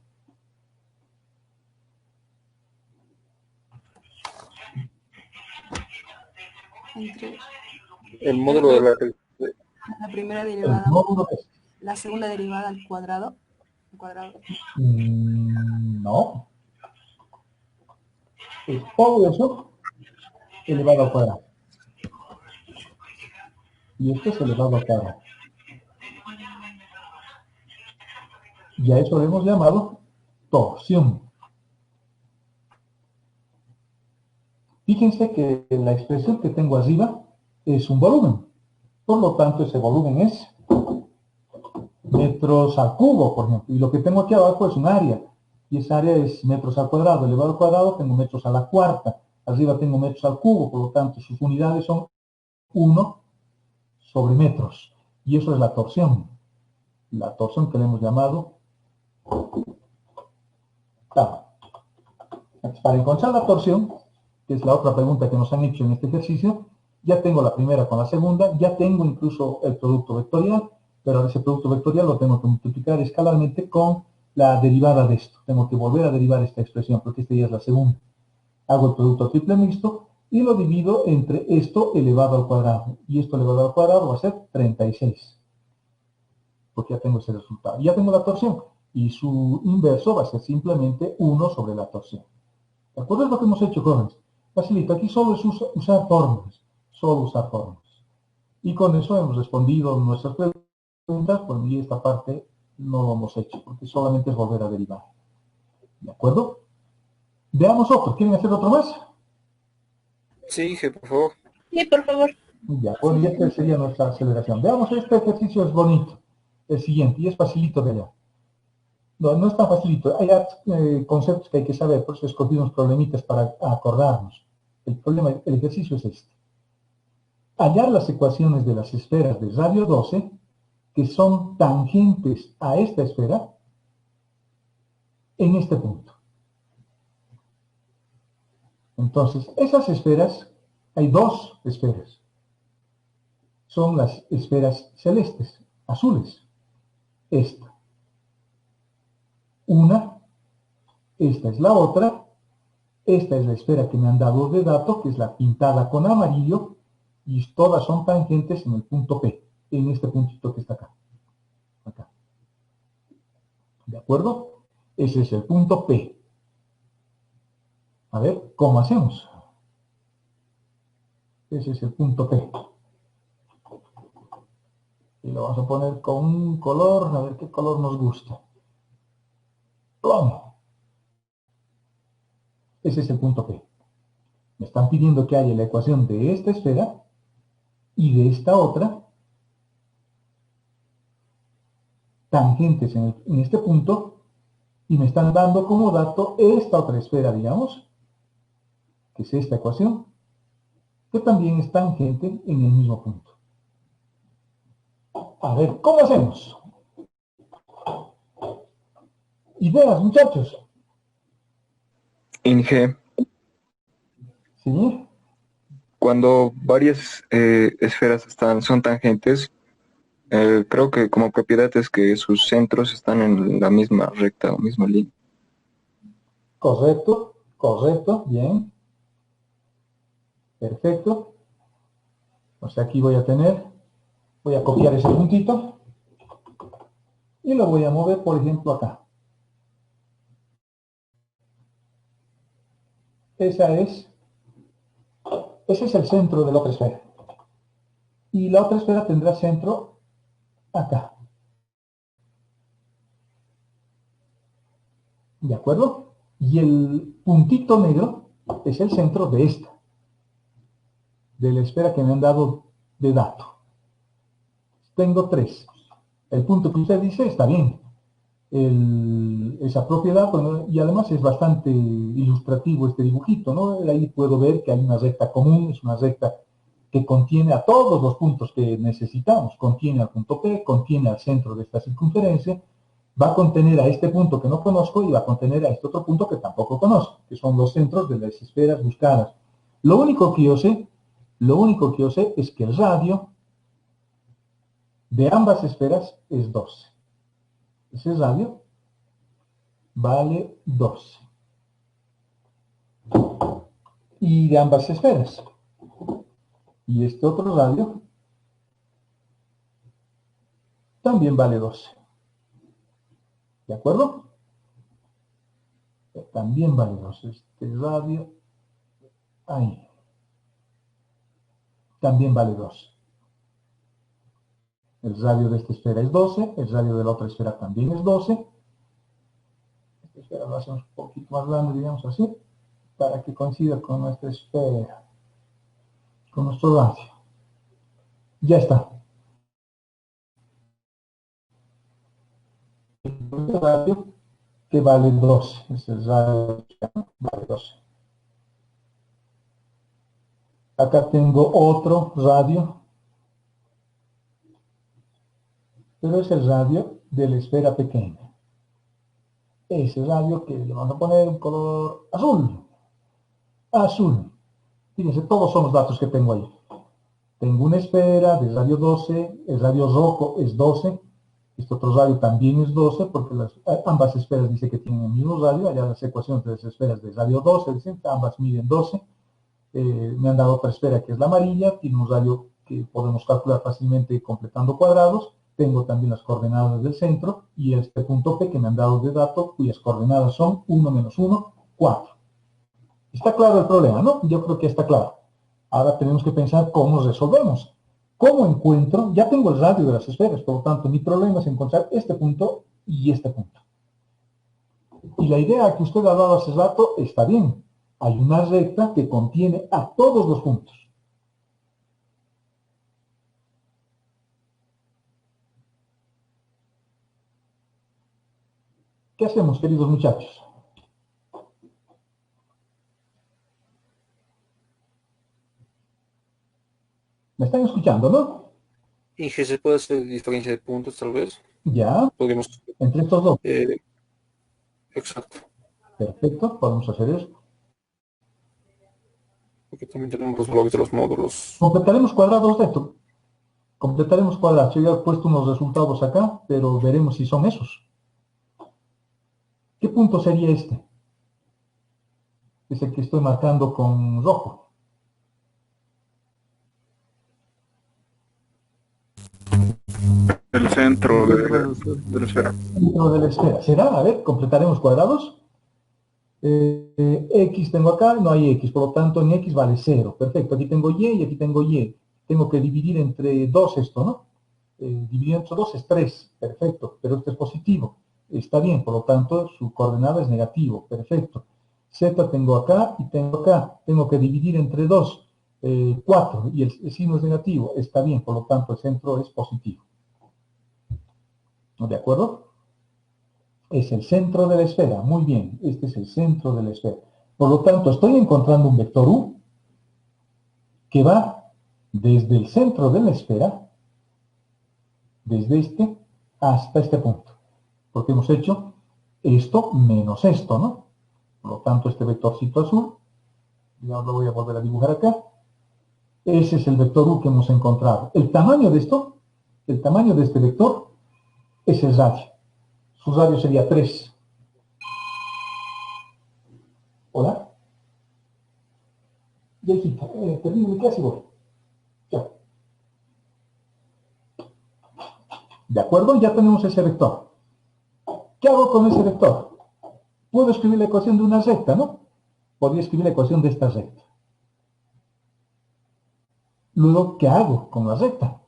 Entre El módulo de la... la primera El derivada, módulo es... la segunda derivada al cuadrado. No. Es todo eso elevado al cuadrado. Y esto es elevado al cuadrado. Y a eso le hemos llamado torsión. Fíjense que la expresión que tengo arriba es un volumen. Por lo tanto, ese volumen es metros al cubo, por ejemplo. Y lo que tengo aquí abajo es un área. Y esa área es metros al cuadrado. Elevado al cuadrado tengo metros a la cuarta. Arriba tengo metros al cubo. Por lo tanto, sus unidades son 1 sobre metros. Y eso es la torsión. La torsión que le hemos llamado tau. Para encontrar la torsión, que es la otra pregunta que nos han hecho en este ejercicio, ya tengo la primera con la segunda, ya tengo incluso el producto vectorial, pero ahora ese producto vectorial lo tengo que multiplicar escalarmente con la derivada de esto. Tengo que volver a derivar esta expresión, porque esta ya es la segunda. Hago el producto triple mixto y lo divido entre esto elevado al cuadrado. Y esto elevado al cuadrado va a ser 36. Porque ya tengo ese resultado. Ya tengo la torsión. Y su inverso va a ser simplemente 1 sobre la torsión. ¿De acuerdo? Es lo que hemos hecho, jóvenes. Facilito. Aquí solo es usar fórmulas. Solo usar fórmulas. Y con eso hemos respondido nuestras preguntas. Bueno, y esta parte no lo hemos hecho, porque solamente es volver a derivar. ¿De acuerdo? Veamos otro. ¿Quieren hacer otro más? Sí, jefe, por favor. Sí, por favor. Ya, bueno, y esta sería nuestra aceleración. Veamos, este ejercicio es bonito. El siguiente, y es facilito de allá. No, no es tan facilito. Hay conceptos que hay que saber, por eso he escogido unos problemitas para acordarnos. El ejercicio es este. Hallar las ecuaciones de las esferas de radio 12 que son tangentes a esta esfera en este punto. Entonces, esas esferas, hay dos esferas. Son las esferas celestes, azules. Esta. Una, esta es la otra, esta es la esfera que me han dado de dato, que es la pintada con amarillo, y todas son tangentes en el punto P, en este puntito que está acá. Acá. ¿De acuerdo? Ese es el punto P. A ver, ¿cómo hacemos? Ese es el punto P. Y lo vamos a poner con un color, a ver qué color nos gusta. Plomo. Ese es el punto P. Me están pidiendo que haya la ecuación de esta esfera y de esta otra, tangentes en este punto, y me están dando como dato esta otra esfera, digamos, que es esta ecuación, que también es tangente en el mismo punto. A ver, ¿cómo hacemos? Ideas, muchachos. Inge, ¿Sí? cuando varias esferas son tangentes, creo que como propiedad es que sus centros están en la misma recta o misma línea. Correcto, correcto, bien. Perfecto. O sea, aquí voy a copiar ese puntito y lo voy a mover, por ejemplo, acá. Ese es el centro de la otra esfera. Y la otra esfera tendrá centro acá. ¿De acuerdo? Y el puntito negro es el centro de esta, de la esfera que me han dado de dato. Tengo 3. El punto que usted dice está bien. Esa propiedad, bueno, y además es bastante ilustrativo este dibujito, ¿no? Ahí puedo ver que hay una recta común, es una recta que contiene a todos los puntos que necesitamos. Contiene al punto P, contiene al centro de esta circunferencia, va a contener a este punto que no conozco y va a contener a este otro punto que tampoco conozco, que son los centros de las esferas buscadas. Lo único que yo sé es que el radio de ambas esferas es 12. Ese radio vale 12. Y de ambas esferas. Y este otro radio también vale 12. ¿De acuerdo? También vale 12. Este radio, ahí, también vale 12. El radio de esta esfera es 12, el radio de la otra esfera también es 12. Esta esfera lo hacemos un poquito más grande, digamos así, para que coincida con nuestra esfera, con nuestro radio. Ya está. El radio que vale 12, es el radio que vale 12. Acá tengo otro radio, pero es el radio de la esfera pequeña. Ese radio que le vamos a poner un color azul. Azul. Fíjense, todos son los datos que tengo ahí. Tengo una esfera de radio 12, el radio rojo es 12, este otro radio también es 12, porque ambas esferas dicen que tienen el mismo radio, allá las ecuaciones de las esferas de radio 12, dicen que ambas miden 12. Me han dado otra esfera que es la amarilla, tiene un radio que podemos calcular fácilmente completando cuadrados. Tengo también las coordenadas del centro y este punto P que me han dado de dato, cuyas coordenadas son 1 menos 1, 4. Está claro el problema, ¿no? Yo creo que está claro. Ahora tenemos que pensar cómo resolvemos. ¿Cómo encuentro? Ya tengo el radio de las esferas, por lo tanto mi problema es encontrar este punto y este punto. Y la idea que usted ha dado hace rato está bien. Hay una recta que contiene a todos los puntos. ¿Qué hacemos, queridos muchachos? ¿Me están escuchando, no? Inge, ¿se puede hacer diferencia de puntos, tal vez? Ya, Podríamos... entre estos dos. Exacto. Perfecto, podemos hacer eso. Porque también tenemos los valores de los módulos. Completaremos cuadrados de esto. Completaremos cuadrados. Yo ya he puesto unos resultados acá, pero veremos si son esos. ¿Qué punto sería este? Es el que estoy marcando con rojo. El centro de la esfera. Centro de la esfera. ¿Será? A ver, completaremos cuadrados. X tengo acá, no hay X, por lo tanto en X vale 0. Perfecto, aquí tengo Y y aquí tengo Y. Tengo que dividir entre 2 esto, ¿no? Dividir entre 2 es 3, perfecto, pero este es positivo. Está bien, por lo tanto su coordenada es negativo, perfecto. Z tengo acá y tengo acá. Tengo que dividir entre 2, 4, y el signo es negativo. Está bien, por lo tanto el centro es positivo. ¿De acuerdo? Es el centro de la esfera. Muy bien, este es el centro de la esfera. Por lo tanto, estoy encontrando un vector U que va desde el centro de la esfera, desde este hasta este punto. Porque hemos hecho esto menos esto, ¿no? Por lo tanto, este vectorcito azul, ya lo voy a volver a dibujar acá. Ese es el vector U que hemos encontrado. El tamaño de esto, el tamaño de este vector, es el radio. Su radio sería 3. ¿Hola? Ya, hijita, termino mi clase y voy. Ya. ¿De acuerdo? Ya tenemos ese vector. ¿Qué hago con ese vector? Puedo escribir la ecuación de una recta, ¿no? Podría escribir la ecuación de esta recta. Luego, ¿qué hago con la recta?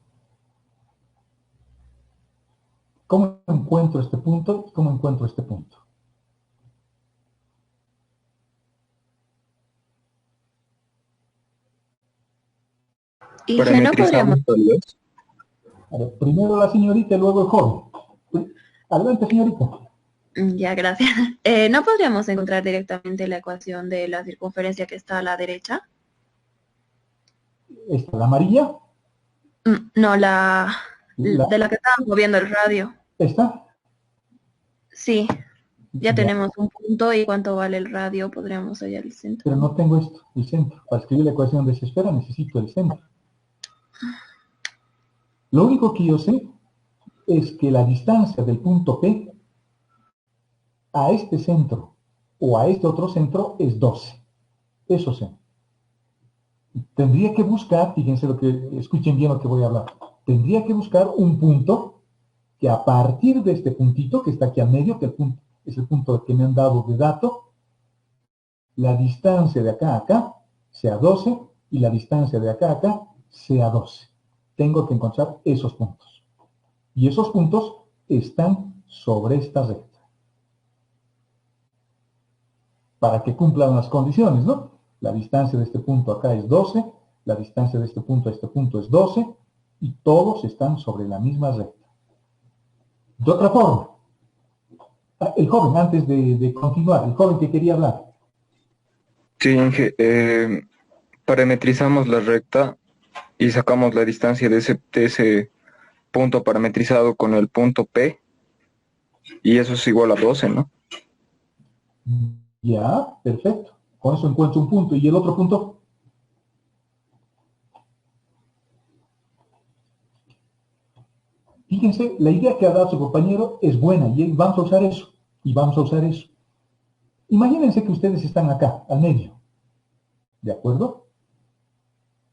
¿Cómo encuentro este punto? ¿Cómo encuentro este punto? Y que no podríamos... A ver, primero la señorita y luego el joven. Adelante, señorita. Ya, gracias. ¿No podríamos encontrar directamente la ecuación de la circunferencia que está a la derecha? ¿Esta, la amarilla? No, de la que estábamos viendo el radio. ¿Esta? Sí, ya tenemos un punto y cuánto vale el radio, podríamos hallar el centro. Pero no tengo esto, el centro. Para escribir la ecuación de esa esfera necesito el centro. Lo único que yo sé es que la distancia del punto P a este centro o a este otro centro es 12. Eso sé. Tendría que buscar, fíjense escuchen bien lo que voy a hablar. Tendría que buscar un punto que a partir de este puntito que está aquí al medio, que es el punto que me han dado de dato, la distancia de acá a acá sea 12 y la distancia de acá a acá sea 12. Tengo que encontrar esos puntos. Y esos puntos están sobre esta recta. Para que cumplan las condiciones, ¿no? La distancia de este punto acá es 12, la distancia de este punto a este punto es 12, y todos están sobre la misma recta. De otra forma, el joven, antes de continuar, el joven que quería hablar. Sí, Inge, parametrizamos la recta y sacamos la distancia de ese punto parametrizado con el punto P, y eso es igual a 12, ¿no? Ya, perfecto. Con eso encuentro un punto. ¿Y el otro punto? Fíjense, la idea que ha dado su compañero es buena y vamos a usar eso. Y vamos a usar eso. Imagínense que ustedes están acá, al medio. ¿De acuerdo?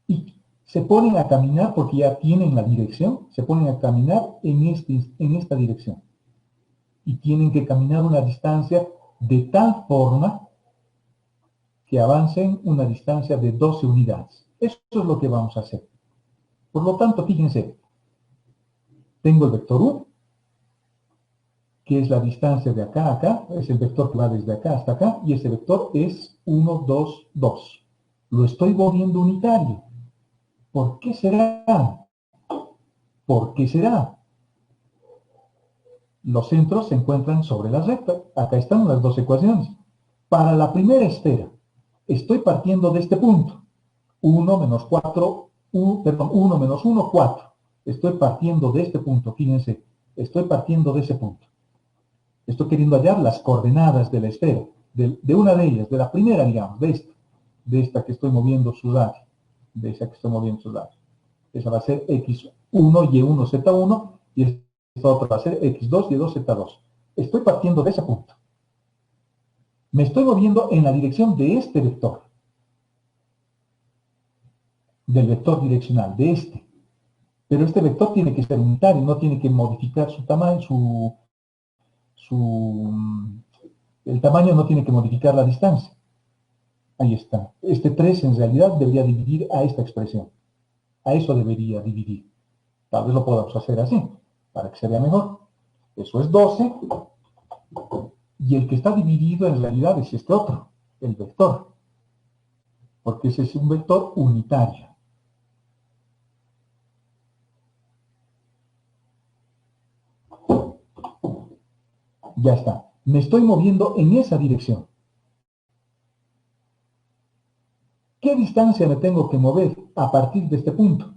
Y se ponen a caminar, porque ya tienen la dirección, se ponen a caminar en esta dirección. Y tienen que caminar una distancia de tal forma que avancen una distancia de 12 unidades. Eso es lo que vamos a hacer. Por lo tanto, fíjense, tengo el vector U, que es la distancia de acá a acá, es el vector que va desde acá hasta acá, y ese vector es 1, 2, 2. Lo estoy volviendo unitario. ¿Por qué será? ¿Por qué será? Los centros se encuentran sobre la recta. Acá están las dos ecuaciones. Para la primera esfera, estoy partiendo de este punto. 1 menos 4, 1 menos 1, 4. Estoy partiendo de este punto, fíjense. Estoy partiendo de ese punto. Estoy queriendo hallar las coordenadas de la esfera. De una de ellas, de la primera, digamos, de esta que estoy moviendo su radio. De esa que estoy moviendo su radio. Esa va a ser X1, Y1, Z1, y esta otra va a ser X2, Y2, Z2. Estoy partiendo de ese punto. Me estoy moviendo en la dirección de este vector. Del vector direccional, de este. Pero este vector tiene que ser unitario, no tiene que modificar su tamaño, el tamaño no tiene que modificar la distancia. Ahí está. Este 3 en realidad debería dividir a esta expresión. A eso debería dividir. Tal vez lo podamos hacer así, para que se vea mejor. Eso es 12, y el que está dividido en realidad es este otro. el vector, porque ese es un vector unitario. Ya está. Me estoy moviendo en esa dirección. ¿Qué distancia me tengo que mover a partir de este punto?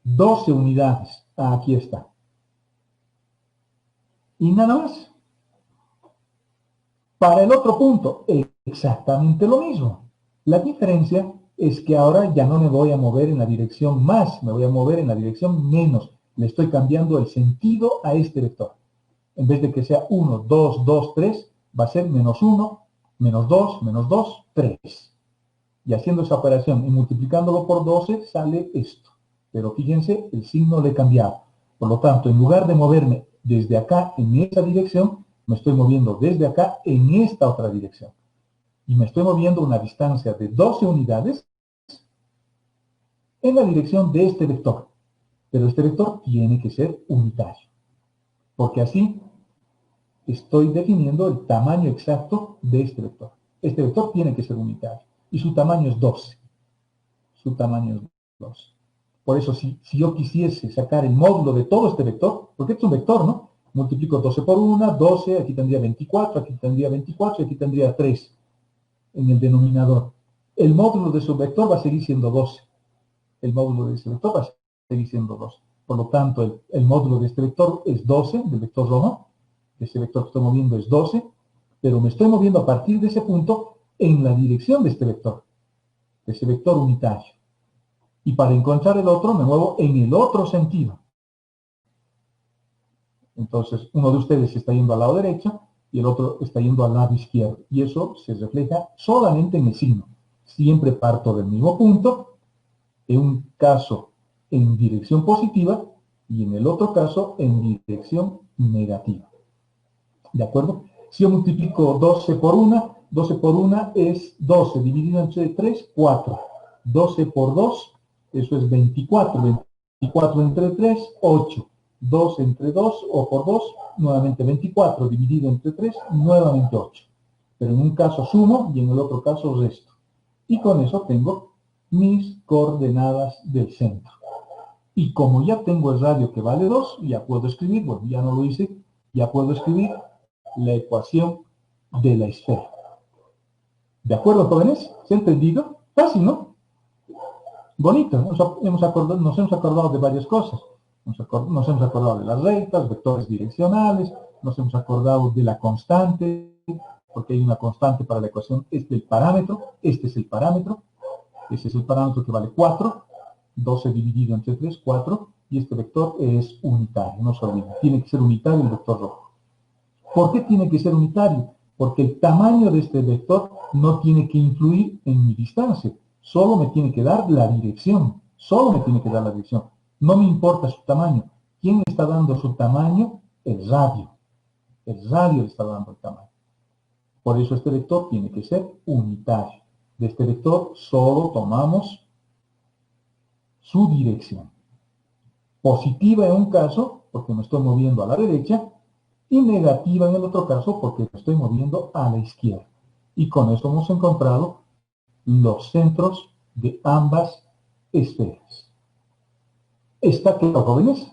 12 unidades. Aquí está. Y nada más. Para el otro punto, exactamente lo mismo. La diferencia es que ahora ya no me voy a mover en la dirección más, me voy a mover en la dirección menos. Le estoy cambiando el sentido a este vector. En vez de que sea 1, 2, 2, 3, va a ser menos 1, menos 2, 3. Y haciendo esa operación y multiplicándolo por 12 sale esto. Pero fíjense, el signo le he cambiado. Por lo tanto, en lugar de moverme desde acá en esa dirección, me estoy moviendo desde acá en esta otra dirección. Y me estoy moviendo una distancia de 12 unidades en la dirección de este vector. Pero este vector tiene que ser unitario. Porque así estoy definiendo el tamaño exacto de este vector. Este vector tiene que ser unitario. Y su tamaño es 12. Su tamaño es 12. Por eso, si yo quisiese sacar el módulo de todo este vector, porque este es un vector, ¿no? Multiplico 12 por 1, 12, aquí tendría 24, aquí tendría 24 y aquí tendría 3 en el denominador. El módulo de su vector va a seguir siendo 12. El módulo de ese vector va a seguir siendo 12. Por lo tanto, el módulo de este vector es 12, del vector rojo. Ese vector que estoy moviendo es 12, pero me estoy moviendo a partir de ese punto en la dirección de este vector, de ese vector unitario. Y para encontrar el otro, me muevo en el otro sentido. Entonces, uno de ustedes está yendo al lado derecho y el otro está yendo al lado izquierdo. Y eso se refleja solamente en el signo. Siempre parto del mismo punto, en un caso en dirección positiva y en el otro caso en dirección negativa. ¿De acuerdo? Si yo multiplico 12 por 1, 12 por 1 es 12 dividido entre 3, 4. 12 por 2, eso es 24. 24 entre 3, 8. 2 entre 2 o por 2, nuevamente 24 dividido entre 3, nuevamente 8. Pero en un caso sumo y en el otro caso resto. Y con eso tengo mis coordenadas del centro. Y como ya tengo el radio que vale 2, ya puedo escribir, bueno, ya no lo hice, ya puedo escribir la ecuación de la esfera. ¿De acuerdo, jóvenes? ¿Se ha entendido? Fácil, ¿no? Bonito. Nos hemos acordado de varias cosas. Nos hemos acordado de las rectas, vectores direccionales, nos hemos acordado de la constante, porque hay una constante para la ecuación, este es el parámetro, ese es el parámetro que vale 4, 12 dividido entre 3, 4, y este vector es unitario, no se olviden, tiene que ser unitario el vector rojo. ¿Por qué tiene que ser unitario? Porque el tamaño de este vector no tiene que influir en mi distancia, solo me tiene que dar la dirección, No me importa su tamaño. ¿Quién le está dando su tamaño? El radio. El radio le está dando el tamaño. Por eso este vector tiene que ser unitario. De este vector solo tomamos su dirección. Positiva en un caso, porque me estoy moviendo a la derecha, y negativa en el otro caso, porque me estoy moviendo a la izquierda. Y con esto hemos encontrado los centros de ambas esferas. ¿Está claro, jóvenes?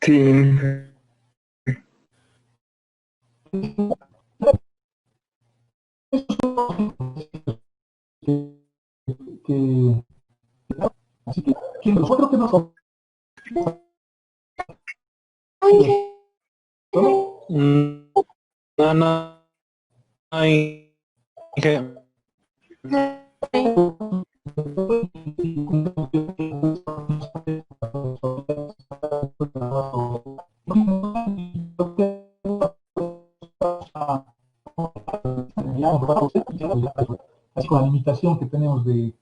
Sí. Así que, ¿quién de los cuatro que nos... No, no hay que... Así con la limitación que tenemos de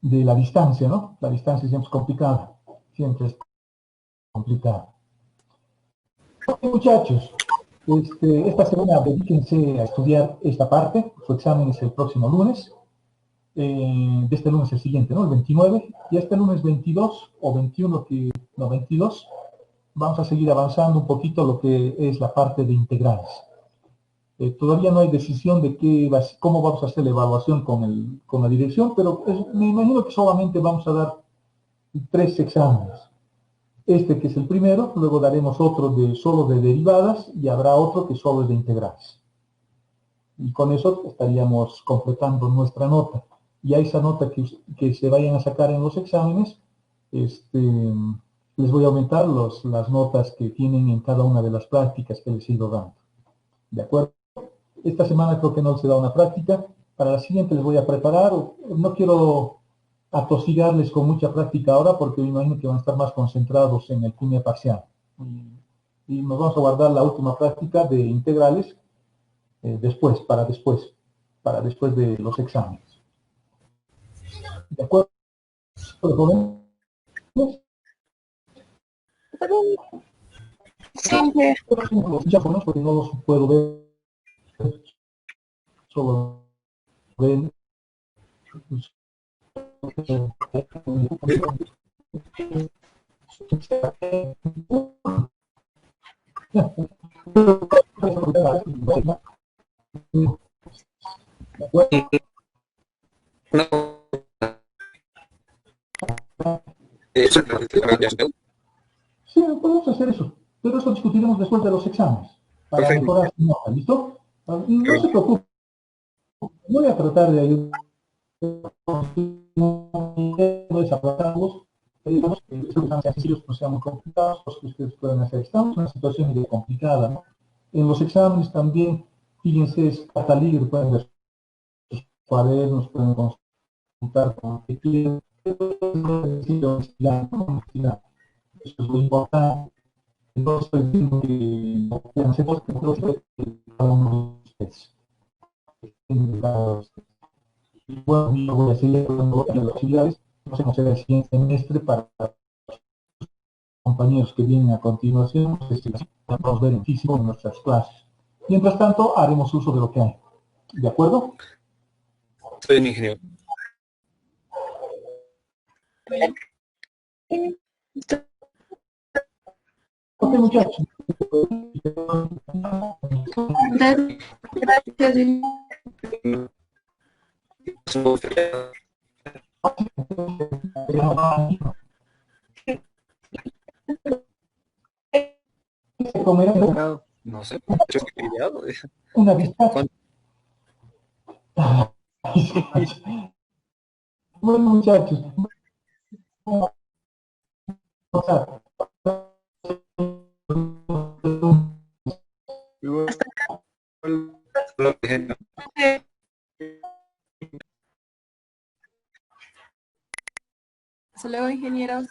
la distancia, ¿no? La distancia siempre es complicada. Ok, muchachos, esta semana dedíquense a estudiar esta parte. Su examen es el próximo lunes. de este lunes el siguiente, ¿no? El 29, y este lunes 22 o 21, 22, vamos a seguir avanzando un poquito lo que es la parte de integrales. Todavía no hay decisión de cómo vamos a hacer la evaluación con la dirección, pero me imagino que solamente vamos a dar 3 exámenes. Este que es el primero, luego daremos otro solo de derivadas y habrá otro que solo es de integrales. Y con eso estaríamos completando nuestra nota. Y a esa nota que se vayan a sacar en los exámenes, les voy a aumentar las notas que tienen en cada una de las prácticas que les he ido dando. ¿De acuerdo? Esta semana creo que no se da una práctica. Para la siguiente les voy a preparar. No quiero atosigarles con mucha práctica ahora porque me imagino que van a estar más concentrados en el primer parcial. Y nos vamos a guardar la última práctica de integrales para después de los exámenes. ¿De acuerdo? Sí, Los micrófonos porque no los puedo ver, solo ven. Sí, podemos hacer eso, pero eso discutiremos después de los exámenes, para mejorar su nota, ¿listo? No se preocupe, voy a tratar de ayudar, desapartarlos, digamos que estos exámenes sencillos no sean muy complicados, los que ustedes pueden hacer. Estamos en una situación medio complicada, ¿no? En los exámenes también, fíjense, es carta libre, pueden ver sus cuadernos, pueden consultar con lo que quieran, eso es muy importante. No estoy diciendo que no puedan hacer cosas que no creo que cada uno de ustedes. Y bueno, yo voy a seguir dando las actividades, no sé cómo será el siguiente semestre para los compañeros que vienen a continuación, podemos ver en físico en nuestras clases. Mientras tanto, haremos uso de lo que hay. ¿De acuerdo? Soy un ingeniero. Ok, muchachos. Gracias. Comerán No sé, yo estoy pillado. una vista. Bueno, muchachos. Hasta luego, ingenieros.